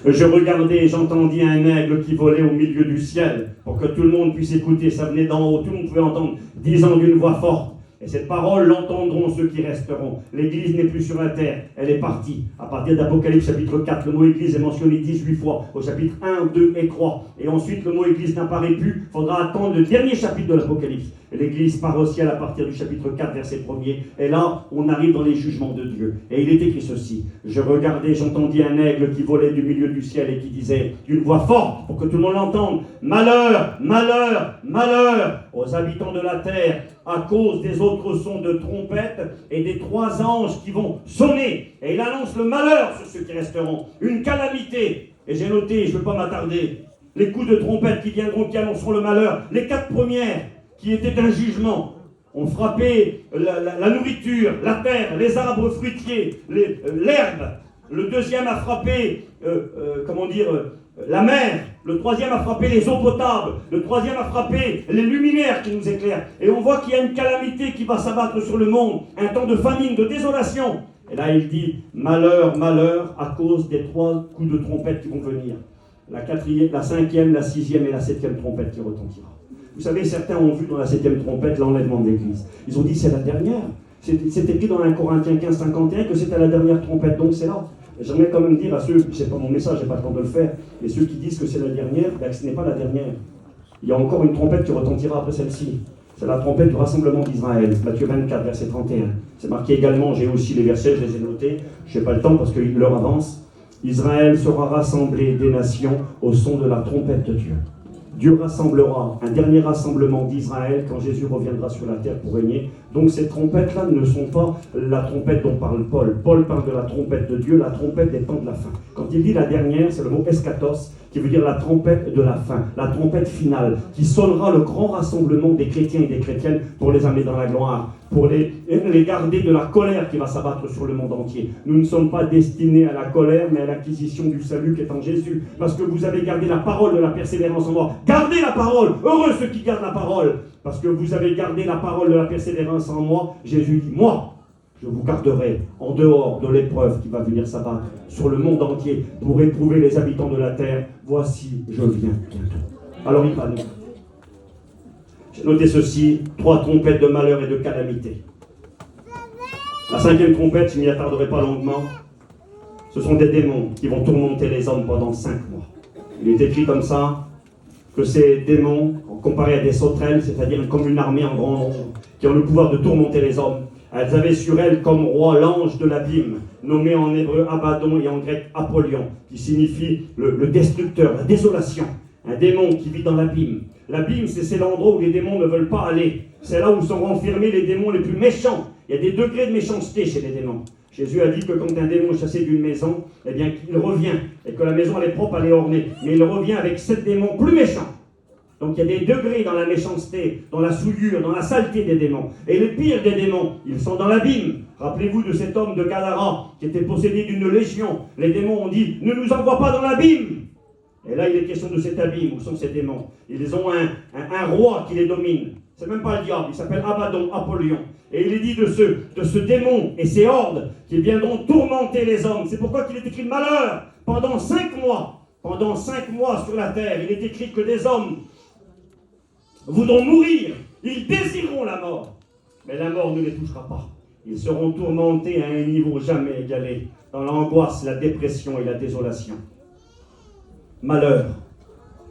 Je regardais et j'entendis un aigle qui volait au milieu du ciel, pour que tout le monde puisse écouter, ça venait d'en haut, tout le monde pouvait entendre, disant d'une voix forte. Et cette parole l'entendront ceux qui resteront. L'Église n'est plus sur la terre, elle est partie. À partir d'Apocalypse chapitre 4, le mot Église est mentionné 18 fois, au chapitre 1, 2 et 3. Et ensuite, le mot Église n'apparaît plus, il faudra attendre le dernier chapitre de l'Apocalypse. Et l'Église part au ciel à partir du chapitre 4, verset 1er. Et là, on arrive dans les jugements de Dieu. Et il est écrit ceci. Je regardais, j'entendis un aigle qui volait du milieu du ciel et qui disait, d'une voix forte, pour que tout le monde l'entende, malheur, malheur, malheur aux habitants de la terre, à cause des autres sons de trompette et des 3 anges qui vont sonner. Et il annonce le malheur sur ceux qui resteront. Une calamité. Et j'ai noté, je ne veux pas m'attarder, les coups de trompette qui viendront, qui annonceront le malheur. Les 4 premières, qui étaient un jugement, ont frappé la nourriture, la terre, les arbres fruitiers, l'herbe. Le deuxième a frappé, la mer, le troisième a frappé les eaux potables, le troisième a frappé les luminaires qui nous éclairent. Et on voit qu'il y a une calamité qui va s'abattre sur le monde, un temps de famine, de désolation. Et là il dit, malheur, malheur, à cause des 3 coups de trompette qui vont venir. La 4e, la 5e, la 6e et la 7e trompette qui retentira. Vous savez, certains ont vu dans la 7e trompette l'enlèvement de l'Église. Ils ont dit, c'est la dernière. C'est écrit dans 1 Corinthiens 15, 51 que c'était la dernière trompette, donc c'est là. J'aimerais quand même dire à ceux, c'est pas mon message, j'ai pas le temps de le faire, mais ceux qui disent que c'est la dernière, ben ce n'est pas la dernière. Il y a encore une trompette qui retentira après celle-ci. C'est la trompette du rassemblement d'Israël, Matthieu 24, verset 31. C'est marqué également, j'ai aussi les versets, je les ai notés, je n'ai pas le temps parce que l'heure avance. Israël sera rassemblé des nations au son de la trompette de Dieu. Dieu rassemblera un dernier rassemblement d'Israël quand Jésus reviendra sur la terre pour régner. Donc ces trompettes-là ne sont pas la trompette dont parle Paul. Paul parle de la trompette de Dieu, la trompette des temps de la fin. Quand il dit la dernière, c'est le mot eschatos, qui veut dire la trompette de la fin, la trompette finale, qui sonnera le grand rassemblement des chrétiens et des chrétiennes pour les amener dans la gloire, pour les garder de la colère qui va s'abattre sur le monde entier. Nous ne sommes pas destinés à la colère, mais à l'acquisition du salut qui est en Jésus, parce que vous avez gardé la parole de la persévérance en moi. Gardez la parole, heureux ceux qui gardent la parole, parce que vous avez gardé la parole de la persévérance en moi. Jésus dit, moi, je vous garderai en dehors de l'épreuve qui va venir s'abattre sur le monde entier pour éprouver les habitants de la terre. Voici, je viens bientôt. Alors il va nous. J'ai noté ceci, 3 trompettes de malheur et de calamité. La 5e trompette, je n'y attarderai pas longuement, ce sont des démons qui vont tourmenter les hommes pendant 5 mois. Il est écrit comme ça, que ces démons, comparés à des sauterelles, c'est-à-dire comme une armée en grand nombre, qui ont le pouvoir de tourmenter les hommes, elles avaient sur elles comme roi l'ange de l'abîme, nommé en hébreu Abaddon et en grec Apollyon, qui signifie le destructeur, la désolation. Un démon qui vit dans l'abîme. L'abîme, c'est l'endroit où les démons ne veulent pas aller. C'est là où sont renfermés les démons les plus méchants. Il y a des degrés de méchanceté chez les démons. Jésus a dit que quand un démon est chassé d'une maison, eh bien, il revient, et que la maison elle est propre, elle est ornée, mais il revient avec 7 démons plus méchants. Donc il y a des degrés dans la méchanceté, dans la souillure, dans la saleté des démons. Et les pires des démons, ils sont dans l'abîme. Rappelez-vous de cet homme de Gadara qui était possédé d'une légion. Les démons ont dit, ne nous envoie pas dans l'abîme. Et là, il est question de cet abîme. Où sont ces démons? Ils ont un roi qui les domine. C'est même pas le diable, il s'appelle Abaddon, Apollyon. Et il est dit de ce démon et ses hordes qui viendront tourmenter les hommes. C'est pourquoi il est écrit malheur pendant 5 mois. Pendant 5 mois sur la terre, il est écrit que des hommes voudront mourir. Ils désireront la mort. Mais la mort ne les touchera pas. Ils seront tourmentés à un niveau jamais égalé, dans l'angoisse, la dépression et la désolation. Malheur.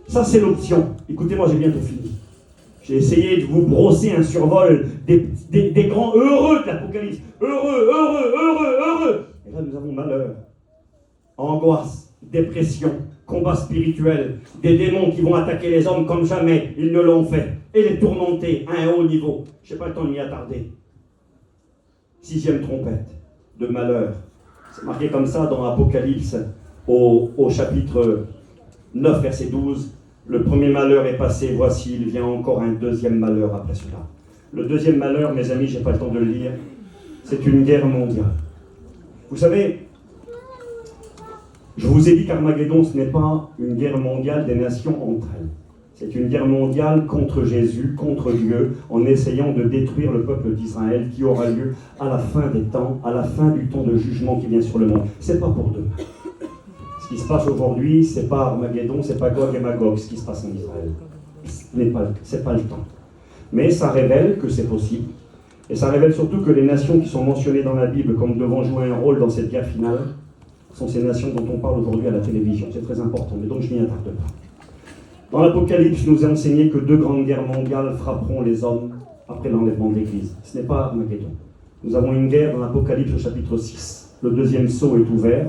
Ça, c'est l'option. Écoutez-moi, j'ai bientôt fini. J'ai essayé de vous brosser un survol des grands heureux de l'Apocalypse. Heureux, heureux, heureux, heureux. Et là, nous avons malheur, angoisse, dépression, combat spirituel, des démons qui vont attaquer les hommes comme jamais ils ne l'ont fait, et les tourmenter à un haut niveau. Je n'ai pas le temps de m'y attarder. 6e trompette de malheur. C'est marqué comme ça dans Apocalypse au chapitre 9, verset 12. Le premier malheur est passé, voici, il vient encore un 2e malheur après cela. Le 2e malheur, mes amis, je n'ai pas le temps de le lire, c'est une guerre mondiale. Vous savez, je vous ai dit qu'Armageddon, ce n'est pas une guerre mondiale des nations entre elles. C'est une guerre mondiale contre Jésus, contre Dieu, en essayant de détruire le peuple d'Israël qui aura lieu à la fin des temps, à la fin du temps de jugement qui vient sur le monde. Ce n'est pas pour demain. Ce qui se passe aujourd'hui, ce n'est pas Armageddon, ce n'est pas Gog et Magog, ce qui se passe en Israël. Ce n'est pas le temps. Mais ça révèle que c'est possible. Et ça révèle surtout que les nations qui sont mentionnées dans la Bible comme devant jouer un rôle dans cette guerre finale sont ces nations dont on parle aujourd'hui à la télévision. C'est très important, mais donc je n'y attarde pas. Dans l'Apocalypse, nous est enseigné que 2 grandes guerres mondiales frapperont les hommes après l'enlèvement de l'Église. Ce n'est pas Armageddon. Nous avons une guerre dans l'Apocalypse au chapitre 6. Le 2e sceau est ouvert.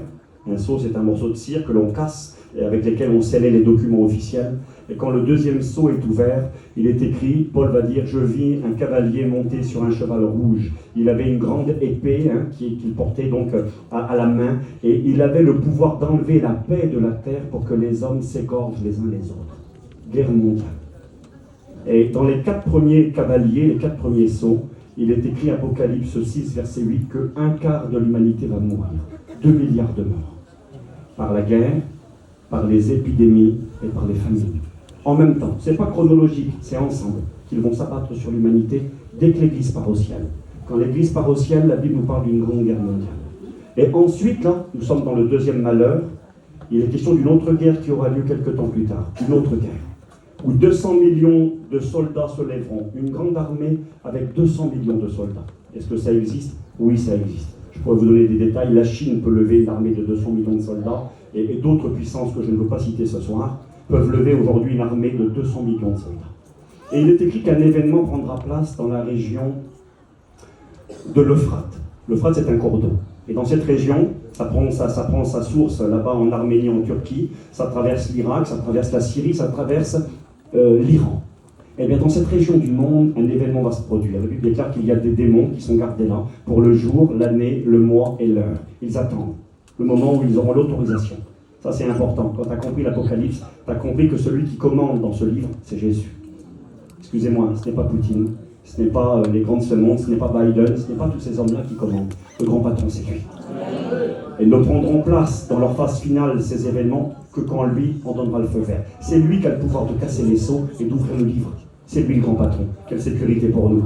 Un sceau, c'est un morceau de cire que l'on casse et avec lequel on scellait les documents officiels. Et quand le 2e sceau est ouvert, il est écrit, Paul va dire, je vis un cavalier monté sur un cheval rouge. Il avait une grande épée qu'il portait donc à la main, et il avait le pouvoir d'enlever la paix de la terre pour que les hommes s'égorgent les uns les autres. Guerre mondiale. Et dans les 4 premiers cavaliers, les 4 premiers sceaux, il est écrit Apocalypse 6, verset 8, que 1/4 de l'humanité va mourir. 2 milliards de morts. Par la guerre, par les épidémies et par les famines. En même temps, ce n'est pas chronologique, c'est ensemble qu'ils vont s'abattre sur l'humanité dès que l'Église part au ciel. Quand l'Église part au ciel, la Bible nous parle d'une grande guerre mondiale. Et ensuite, là, nous sommes dans le deuxième malheur. Il est question d'une autre guerre qui aura lieu quelques temps plus tard. Une autre guerre, où 200 millions de soldats se lèveront. Une grande armée avec 200 millions de soldats. Est-ce que ça existe? Oui, ça existe. Je pourrais vous donner des détails. La Chine peut lever une armée de 200 millions de soldats, et d'autres puissances que je ne veux pas citer ce soir peuvent lever aujourd'hui une armée de 200 millions de soldats. Et il est écrit qu'un événement prendra place dans la région de l'Euphrate. L'Euphrate, c'est un cours d'eau. Et dans cette région, ça prend sa source là-bas en Arménie, en Turquie, ça traverse l'Irak, ça traverse la Syrie, ça traverse l'Iran. Et bien dans cette région du monde, un événement va se produire. La Bible déclare qu'il y a des démons qui sont gardés là pour le jour, l'année, le mois et l'heure. Ils attendent le moment où ils auront l'autorisation. Ça c'est important. Quand tu as compris l'Apocalypse, tu as compris que celui qui commande dans ce livre, c'est Jésus. Excusez-moi, ce n'est pas Poutine, ce n'est pas les grandes semondes, ce n'est pas Biden, ce n'est pas tous ces hommes-là qui commandent. Le grand patron, c'est lui. Et ne prendront place dans leur phase finale, ces événements, que quand lui en donnera le feu vert. C'est lui qui a le pouvoir de casser les sceaux et d'ouvrir le livre. C'est lui le grand patron. Quelle sécurité pour nous.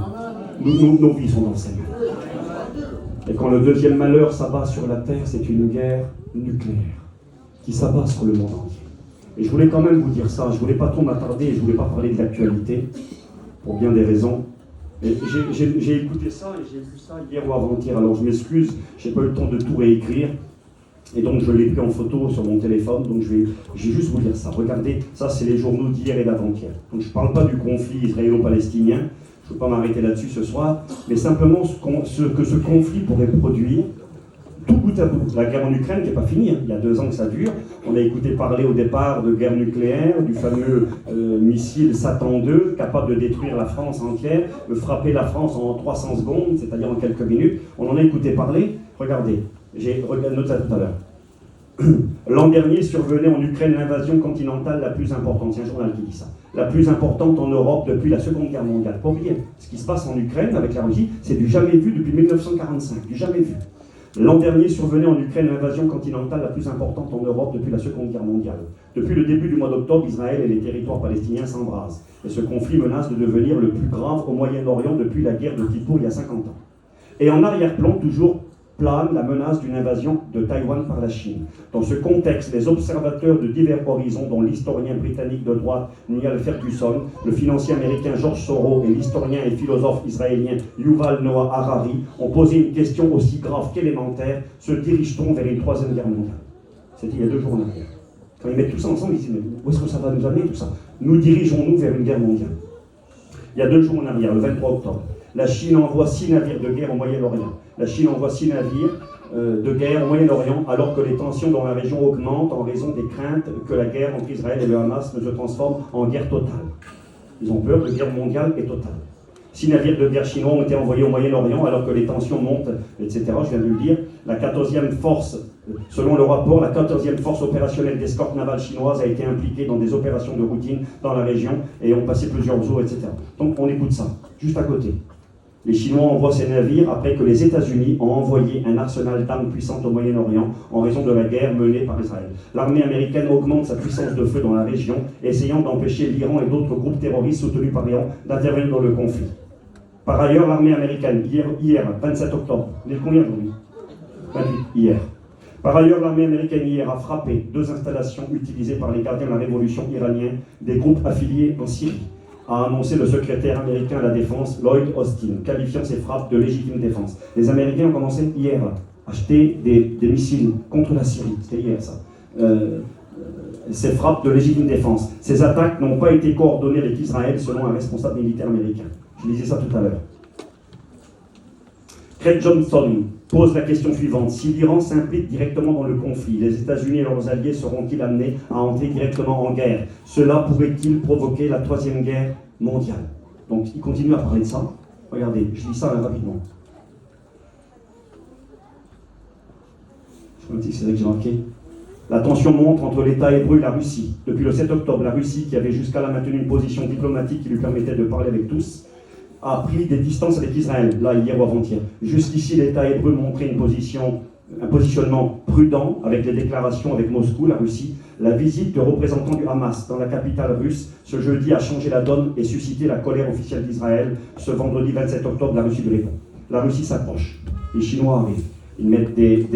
Nos vies sont dans ses mains. Et quand le deuxième malheur s'abat sur la terre, c'est une guerre nucléaire qui s'abat sur le monde entier. Et je voulais quand même vous dire ça, je ne voulais pas trop m'attarder et je ne voulais pas parler de l'actualité, pour bien des raisons. Et j'ai écouté ça et j'ai vu ça hier ou avant-hier, alors je m'excuse, je n'ai pas eu le temps de tout réécrire. Et donc je l'ai pris en photo sur mon téléphone, donc je vais juste vous dire ça. Regardez, ça c'est les journaux d'hier et d'avant-hier. Donc je ne parle pas du conflit israélo-palestinien, je ne veux pas m'arrêter là-dessus ce soir, mais simplement ce que ce conflit pourrait produire, tout bout à bout. La guerre en Ukraine qui n'est pas finie, il y a 2 ans que ça dure. On a écouté parler au départ de guerre nucléaire, du fameux missile Satan 2, capable de détruire la France entière, de frapper la France en 300 secondes, c'est-à-dire en quelques minutes. On en a écouté parler. Regardez, j'ai noté ça tout à l'heure. L'an dernier survenait en Ukraine l'invasion continentale la plus importante. C'est un journal qui dit ça. La plus importante en Europe depuis la Seconde Guerre mondiale. Pas oublier, ce qui se passe en Ukraine avec la Russie, c'est du jamais vu depuis 1945. Du jamais vu. L'an dernier survenait en Ukraine l'invasion continentale la plus importante en Europe depuis la Seconde Guerre mondiale. Depuis le début du mois d'octobre, Israël et les territoires palestiniens s'embrasent. Et ce conflit menace de devenir le plus grave au Moyen-Orient depuis la guerre de Kippour il y a 50 ans. Et en arrière-plan, toujours plane la menace d'une invasion de Taïwan par la Chine. Dans ce contexte, les observateurs de divers horizons, dont l'historien britannique de droite Neil Ferguson, le financier américain George Soros et l'historien et philosophe israélien Yuval Noah Harari, ont posé une question aussi grave qu'élémentaire: se dirige-t-on vers une 3e guerre mondiale? C'était il y a 2 jours en arrière. Quand ils mettent tout ça ensemble, ils disent: mais où est-ce que ça va nous amener tout ça? Nous dirigeons-nous vers une guerre mondiale? Il y a 2 jours en arrière, le 23 octobre, la Chine envoie 6 navires de guerre au Moyen-Orient. La Chine envoie 6 navires de guerre au Moyen-Orient, alors que les tensions dans la région augmentent en raison des craintes que la guerre entre Israël et le Hamas ne se transforme en guerre totale. Ils ont peur de guerre mondiale et totale. 6 navires de guerre chinois ont été envoyés au Moyen-Orient, alors que les tensions montent, etc. Je viens de le dire. La 14e force, selon le rapport, la 14e force opérationnelle d'escorte navale chinoise a été impliquée dans des opérations de routine dans la région et ont passé plusieurs jours, etc. Donc on écoute ça, juste à côté. Les Chinois envoient ces navires après que les États-Unis ont envoyé un arsenal d'armes puissantes au Moyen-Orient en raison de la guerre menée par Israël. L'armée américaine augmente sa puissance de feu dans la région, essayant d'empêcher l'Iran et d'autres groupes terroristes soutenus par l'Iran d'intervenir dans le conflit. Par ailleurs, l'armée américaine, hier 27 octobre, on est le combien aujourd'hui 28, hier. Par ailleurs, l'armée américaine hier a frappé 2 installations utilisées par les gardiens de la révolution iranienne des groupes affiliés en Syrie, a annoncé le secrétaire américain à la défense, Lloyd Austin, qualifiant ces frappes de légitime défense. Les Américains ont commencé hier à acheter des missiles contre la Syrie, c'était hier ça. Ces frappes de légitime défense. Ces attaques n'ont pas été coordonnées avec Israël selon un responsable militaire américain. Je lisais ça tout à l'heure. Craig Johnson pose la question suivante: si l'Iran s'implique directement dans le conflit, les États-Unis et leurs alliés seront-ils amenés à entrer directement en guerre? Cela pourrait-il provoquer la 3e guerre mondiale? Donc il continue à parler de ça. Regardez, je lis ça rapidement. Je me dis, c'est vrai que j'ai marqué. La tension monte entre l'État hébreu et la Russie. Depuis le 7 octobre, la Russie, qui avait jusqu'à là maintenu une position diplomatique qui lui permettait de parler avec tous, a pris des distances avec Israël, là, hier ou avant-hier. Jusqu'ici, l'État hébreu montrait une position un positionnement prudent avec les déclarations avec Moscou, la Russie. La visite de représentants du Hamas dans la capitale russe ce jeudi a changé la donne et suscité la colère officielle d'Israël. Ce vendredi 27 octobre, la Russie lui répond. La Russie s'approche. Les Chinois arrivent. Ils mettent des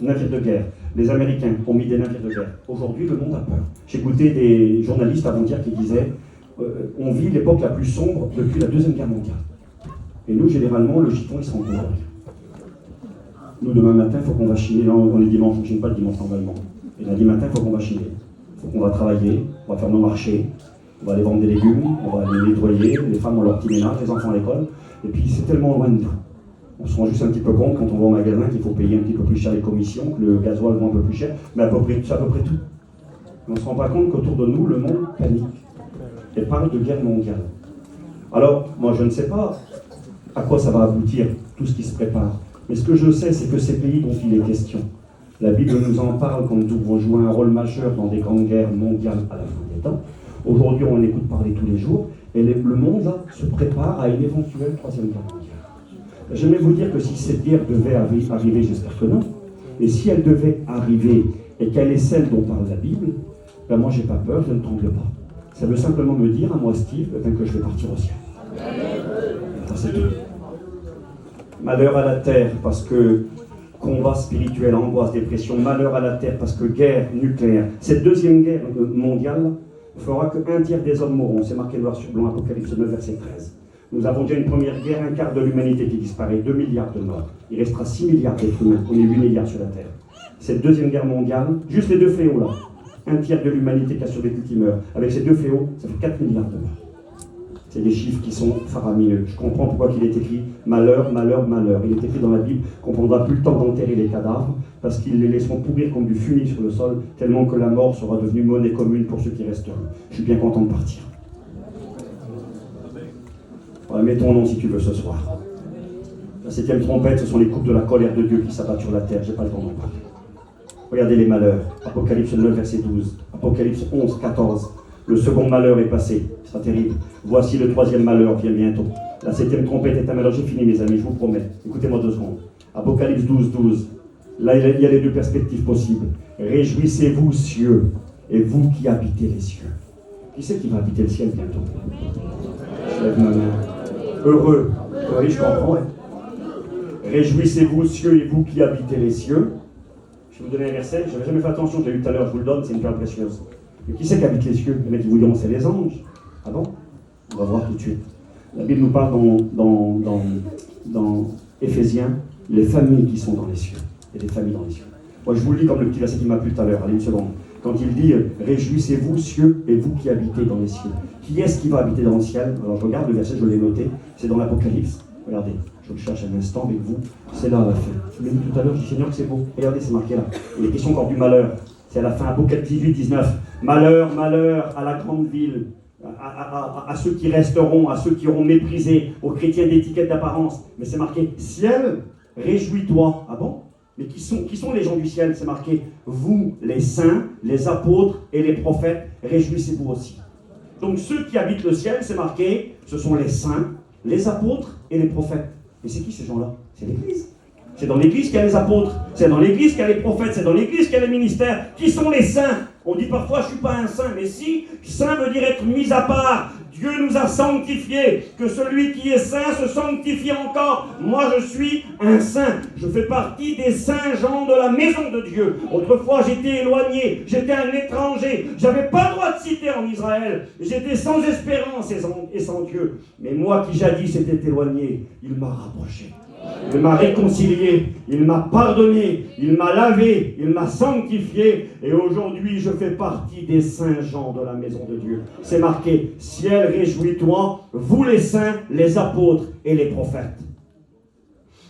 navires de guerre. Les Américains ont mis des navires de guerre. Aujourd'hui, le monde a peur. J'ai écouté des journalistes avant-hier qui disaient on vit l'époque la plus sombre depuis la Deuxième Guerre mondiale. Et nous, généralement, le chiffon, il se rend compte de rien. Nous, demain matin, il faut qu'on va chiner. On est dimanche, on ne chine pas le dimanche normalement. Et lundi matin, il faut qu'on va chiner. Il faut qu'on va travailler, on va faire nos marchés, on va aller vendre des légumes, on va aller nettoyer, les femmes ont leur petit ménage, les enfants à l'école. Et puis, c'est tellement loin de nous. On se rend juste un petit peu compte quand on va au magasin qu'il faut payer un petit peu plus cher les commissions, que le gasoil vend un peu plus cher, mais c'est à peu près tout. Mais on ne se rend pas compte qu'autour de nous, le monde panique et parle de guerre mondiale. Alors, moi je ne sais pas à quoi ça va aboutir, tout ce qui se prépare. Mais ce que je sais, c'est que ces pays dont il est question, la Bible nous en parle comme nous vont jouer un rôle majeur dans des grandes guerres mondiales à la fin des temps. Aujourd'hui, on écoute parler tous les jours, et le monde là, se prépare à une éventuelle troisième guerre mondiale. J'aimerais vous dire que si cette guerre devait arriver, j'espère que non, et si elle devait arriver et qu'elle est celle dont parle la Bible, ben moi j'ai pas peur, je ne tremble pas. Ça veut simplement me dire à moi, Steve, que je vais partir au ciel. C'est tout. Malheur à la terre parce que combat spirituel, angoisse, dépression, malheur à la terre parce que guerre nucléaire. Cette deuxième guerre mondiale fera que 1/3 des hommes mourront. C'est marqué noir sur blanc, Apocalypse 9, verset 13. Nous avons déjà une première guerre, 1/4 de l'humanité qui disparaît, 2 milliards de morts. Il restera 6 milliards d'êtres humains, on est 8 milliards sur la Terre. Cette deuxième guerre mondiale, juste les deux fléaux là, 1/3 de l'humanité qui a survécu qui meurt. Avec ces deux fléaux, ça fait 4 milliards de morts. C'est des chiffres qui sont faramineux. Je comprends pourquoi il est écrit malheur, malheur, malheur. Il est écrit dans la Bible qu'on ne prendra plus le temps d'enterrer les cadavres parce qu'ils les laisseront pourrir comme du fumier sur le sol, tellement que la mort sera devenue monnaie commune pour ceux qui resteront. Je suis bien content de partir. Voilà, mets ton nom si tu veux ce soir. La 7e trompette, ce sont les coupes de la colère de Dieu qui s'abattent sur la terre. J'ai pas le temps d'en parler. Regardez les malheurs. Apocalypse 9, verset 12. Apocalypse 11, 14. Le second malheur est passé. Ce sera terrible. Voici le troisième malheur vient bientôt. La 7e trompette est un malheur. J'ai fini, mes amis, je vous promets. Écoutez-moi 2 secondes. Apocalypse 12, 12. Là, il y a les deux perspectives possibles. Réjouissez-vous, cieux, et vous qui habitez les cieux. Qui c'est qui va habiter le ciel bientôt? Je lève ma main. Heureux. Oui, je comprends. Réjouissez-vous, cieux, et vous qui habitez les cieux. Je vais vous donner un verset. Je n'avais jamais fait attention, je l'ai lu tout à l'heure, je vous le donne, c'est une perle précieuse. Mais qui c'est qui habite les cieux? Les mecs qui vous diront, c'est les anges. Ah bon? On va voir tout de suite. La Bible nous parle dans Éphésiens, les familles qui sont dans les cieux. Il y a des familles dans les cieux. Moi, je vous le lis comme le petit verset qui m'a plu tout à l'heure. Allez, une seconde. Quand il dit « Réjouissez-vous, cieux, et vous qui habitez dans les cieux ». Qui est-ce qui va habiter dans le ciel? Alors, je regarde le verset, je l'ai noté. C'est dans l'Apocalypse. Regardez, je le cherche un instant avec vous. C'est là à la fin. Je l'ai dit tout à l'heure, je dis « Seigneur, que c'est beau ». Regardez, c'est marqué là. Il est question encore du malheur. C'est à la fin, Apocalypse 18, 19. « Malheur, malheur à la grande ville, à ceux qui resteront, à ceux qui auront méprisé, aux chrétiens d'étiquette d'apparence. » Mais c'est marqué « Ciel, réjouis-toi ». Ah bon? Mais qui sont les gens du ciel? C'est marqué « Vous, les saints, les apôtres et les prophètes, réjouissez-vous aussi ». Donc ceux qui habitent le ciel, c'est marqué, ce sont les saints, les apôtres et les prophètes. Et c'est qui ces gens-là? C'est l'Église. C'est dans l'Église qu'il y a les apôtres, c'est dans l'Église qu'il y a les prophètes, c'est dans l'Église qu'il y a les ministères. Qui sont les saints? On dit parfois, je ne suis pas un saint, mais si, saint veut dire être mis à part. Dieu nous a sanctifiés, que celui qui est saint se sanctifie encore. Moi, je suis un saint. Je fais partie des saints gens de la maison de Dieu. Autrefois, j'étais éloigné, j'étais un étranger. Je n'avais pas le droit de citer en Israël. J'étais sans espérance et sans Dieu. Mais moi qui jadis étais éloigné, il m'a rapproché. Il m'a réconcilié, il m'a pardonné, il m'a lavé, il m'a sanctifié, et aujourd'hui je fais partie des saints gens de la maison de Dieu. C'est marqué, ciel, réjouis-toi, vous les saints, les apôtres et les prophètes.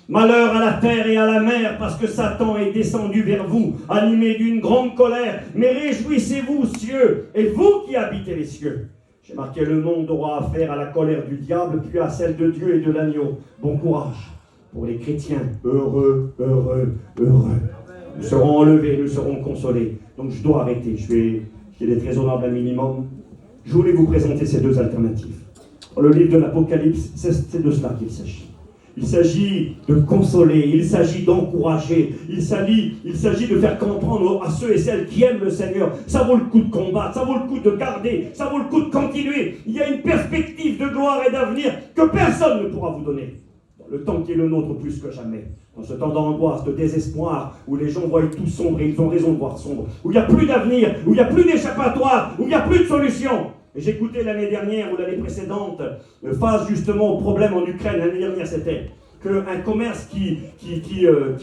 Malheur à la terre et à la mer, parce que Satan est descendu vers vous, animé d'une grande colère, mais réjouissez-vous, cieux, et vous qui habitez les cieux. J'ai marqué, le monde aura affaire à la colère du diable, puis à celle de Dieu et de l'agneau. Bon courage. Pour les chrétiens, heureux, heureux, heureux. Nous serons enlevés, nous serons consolés. Donc je dois arrêter, j'ai d'être raisonnable un minimum. Je voulais vous présenter ces deux alternatives. Dans le livre de l'Apocalypse, c'est de cela qu'il s'agit. Il s'agit de consoler, il s'agit d'encourager, il s'agit de faire comprendre à ceux et celles qui aiment le Seigneur. Ça vaut le coup de combattre, ça vaut le coup de garder, ça vaut le coup de continuer. Il y a une perspective de gloire et d'avenir que personne ne pourra vous donner. Dans le temps qui est le nôtre plus que jamais. Dans ce temps d'angoisse, de désespoir, où les gens voient tout sombre et ils ont raison de voir sombre, où il n'y a plus d'avenir, où il n'y a plus d'échappatoire, où il n'y a plus de solution. Et j'écoutais l'année dernière ou l'année précédente, face justement au problème en Ukraine. L'année dernière, c'était qu'un commerce qui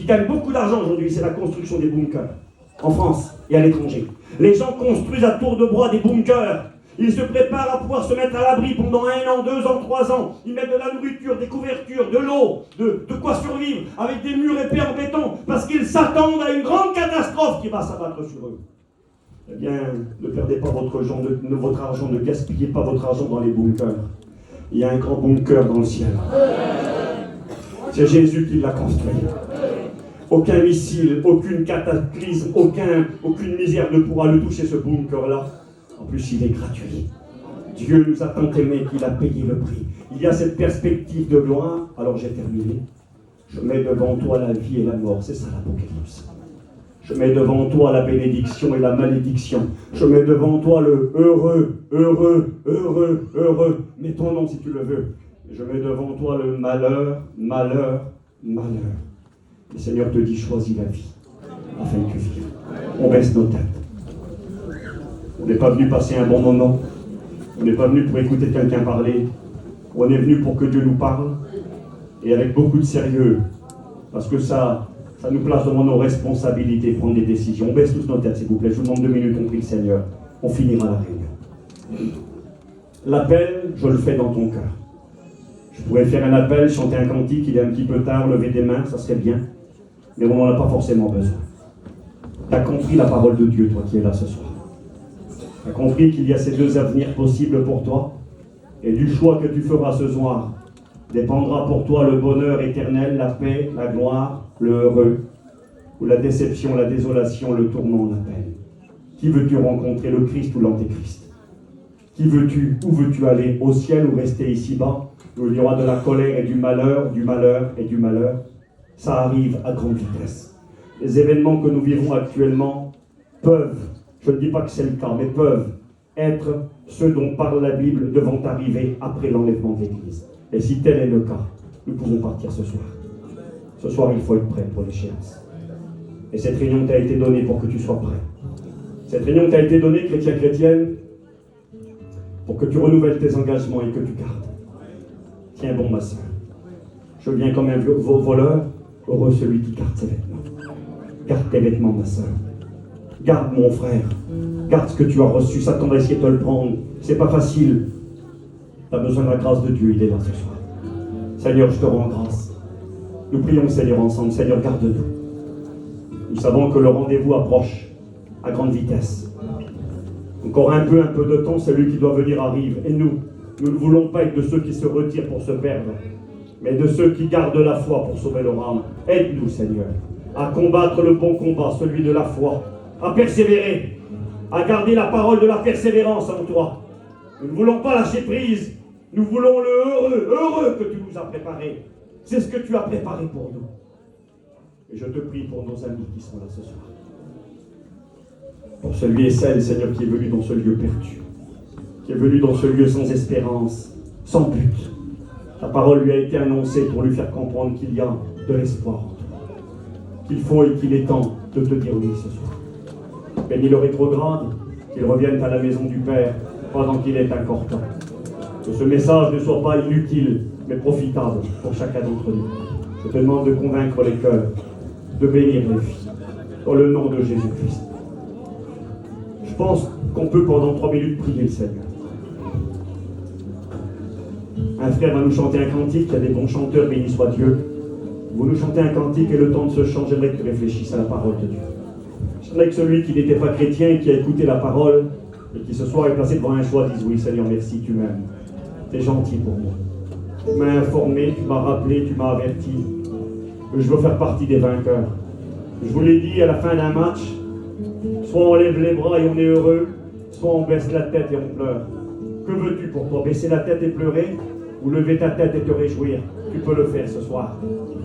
gagne beaucoup d'argent aujourd'hui, c'est la construction des bunkers. En France et à l'étranger. Les gens construisent à tour de bras des bunkers. Ils se préparent à pouvoir se mettre à l'abri pendant 1 an, 2 ans, 3 ans. Ils mettent de la nourriture, des couvertures, de l'eau, de quoi survivre, avec des murs épais en béton, parce qu'ils s'attendent à une grande catastrophe qui va s'abattre sur eux. Eh bien, ne perdez pas votre argent, ne gaspillez pas votre argent dans les bunkers. Il y a un grand bunker dans le ciel. C'est Jésus qui l'a construit. Aucun missile, aucune cataclysme, aucune misère ne pourra le toucher, ce bunker-là. En plus, il est gratuit. Dieu nous a tant aimés qu'il a payé le prix. Il y a cette perspective de gloire. Alors j'ai terminé. Je mets devant toi la vie et la mort. C'est ça l'Apocalypse. Je mets devant toi la bénédiction et la malédiction. Je mets devant toi le heureux, heureux, heureux, heureux. Mets ton nom si tu le veux. Je mets devant toi le malheur, malheur, malheur. Le Seigneur te dit, choisis la vie, afin que tu vives. On baisse nos têtes. On n'est pas venu passer un bon moment. On n'est pas venu pour écouter quelqu'un parler. On est venu pour que Dieu nous parle. Et avec beaucoup de sérieux. Parce que ça nous place devant nos responsabilités, prendre des décisions. On baisse tous nos têtes, s'il vous plaît. Je vous demande 2 minutes, on prie le Seigneur. On finira la réunion. L'appel, je le fais dans ton cœur. Je pourrais faire un appel, chanter un cantique, il est un petit peu tard, lever des mains, ça serait bien. Mais on n'en a pas forcément besoin. Tu as compris la parole de Dieu, toi qui es là ce soir. Tu as compris qu'il y a ces 2 avenirs possibles pour toi. Et du choix que tu feras ce soir, dépendra pour toi le bonheur éternel, la paix, la gloire, le heureux, ou la déception, la désolation, le tourment, la peine. Qui veux-tu rencontrer, le Christ ou l'Antéchrist? Qui veux-tu? Où veux-tu aller? Au ciel ou rester ici-bas? Où il y aura de la colère et du malheur, du malheur et du malheur. Ça arrive à grande vitesse. Les événements que nous vivons actuellement peuvent, je ne dis pas que c'est le cas, mais peuvent être ceux dont parle la Bible devant arriver après l'enlèvement de l'Église. Et si tel est le cas, nous pouvons partir ce soir. Ce soir, il faut être prêt pour l'échéance. Et cette réunion t'a été donnée pour que tu sois prêt. Cette réunion t'a été donnée, chrétien, chrétienne, pour que tu renouvelles tes engagements et que tu gardes. Tiens bon, ma soeur. Je viens comme un voleur, heureux celui qui garde ses vêtements. Garde tes vêtements, ma soeur. Garde, mon frère. Garde ce que tu as reçu. Satan va essayer de te le prendre. C'est pas facile. Tu as besoin de la grâce de Dieu. Il est là ce soir. Seigneur, je te rends grâce. Nous prions, Seigneur, ensemble. Seigneur, garde-nous. Nous savons que le rendez-vous approche à grande vitesse. Encore un peu de temps, celui qui doit venir arrive. Et nous ne voulons pas être de ceux qui se retirent pour se perdre, mais de ceux qui gardent la foi pour sauver leur âme. Aide-nous, Seigneur, à combattre le bon combat, celui de la foi, à persévérer, à garder la parole de la persévérance en toi. Nous ne voulons pas lâcher prise. Nous voulons le heureux que tu nous as préparé. C'est ce que tu as préparé pour nous. Et je te prie pour nos amis qui sont là ce soir. Pour celui et celle, Seigneur, qui est venu dans ce lieu perdu, qui est venu dans ce lieu sans espérance, sans but. Ta parole lui a été annoncée pour lui faire comprendre qu'il y a de l'espoir en toi, qu'il faut et qu'il est temps de te dire oui ce soir. Bénis le rétrograde, qu'il revienne à la maison du Père pendant qu'il est encore temps. Que ce message ne soit pas inutile, mais profitable pour chacun d'entre nous. Je te demande de convaincre les cœurs, de bénir les vies, dans le nom de Jésus-Christ. Je pense qu'on peut pendant 3 minutes prier le Seigneur. Un frère va nous chanter un cantique, il y a des bons chanteurs, béni soit Dieu. Vous nous chantez un cantique et le temps de se changer, j'aimerais que tu réfléchisses à la parole de Dieu. J'aimerais que celui qui n'était pas chrétien, qui a écouté la parole, et qui ce soir est placé devant un choix, dise oui Seigneur, merci, tu m'aimes. Tu es gentil pour moi. Tu m'as informé, tu m'as rappelé, tu m'as averti. Je veux faire partie des vainqueurs. Je vous l'ai dit à la fin d'un match, soit on lève les bras et on est heureux, soit on baisse la tête et on pleure. Que veux-tu pour toi? Baisser la tête et pleurer? ou lever ta tête et te réjouir, tu peux le faire ce soir.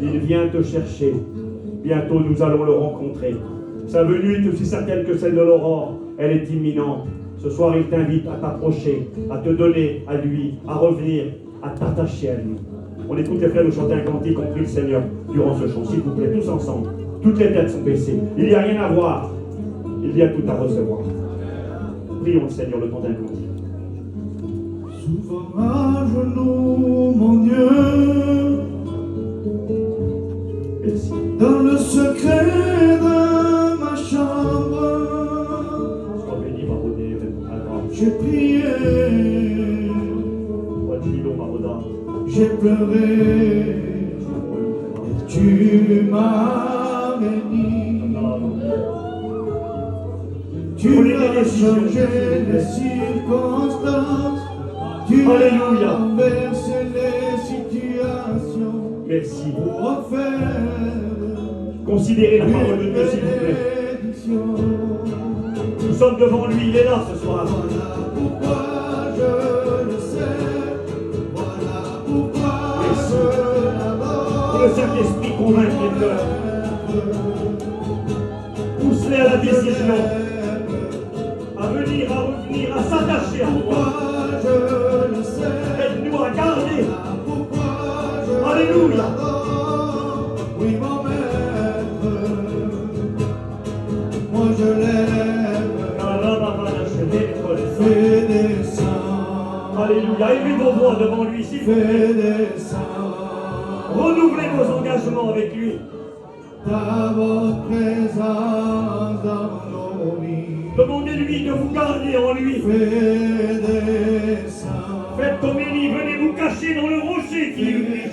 Il vient te chercher. Bientôt, nous allons le rencontrer. Sa venue est aussi certaine que celle de l'aurore. Elle est imminente. Ce soir, il t'invite à t'approcher, à te donner à lui, à revenir, à t'attacher à lui. On écoute les frères nous chanter un cantique, on prie le Seigneur durant ce chant. S'il vous plaît, tous ensemble. Toutes les têtes sont baissées. Il n'y a rien à voir. Il y a tout à recevoir. Prions le Seigneur le temps d'un cantique. Souvent à genoux, mon Dieu, Merci. dans le secret de ma chambre, Sois béni, Marodé, j'ai prié, j'ai pleuré, tu m'as béni, tu as changé les circonstances, tu Alléluia. as renversé les situations. Merci. Pour en faire Considérez la parole de Dieu, s'il vous plaît. Nous sommes devant lui, il est là ce soir. Voilà pourquoi je le sais, voilà pourquoi je l'adore. Que le Saint-Esprit convainque les cœurs. Pousse-les à la décision, à venir, à revenir, à s'attacher à toi. Je le sais, Aide-nous à garder. pourquoi je Alléluia. l'adore. Oui, mon maître, moi je l'aime. Fais des saints, Alléluia. Élevez vos voix devant lui, s'il vous plaît. fais des saints. Renouvelez vos engagements avec lui. Par votre présence dans nos vies, Demandez-lui de vous garder en lui. fais des saints. Faites comme Élie, venez vous cacher dans le rocher qui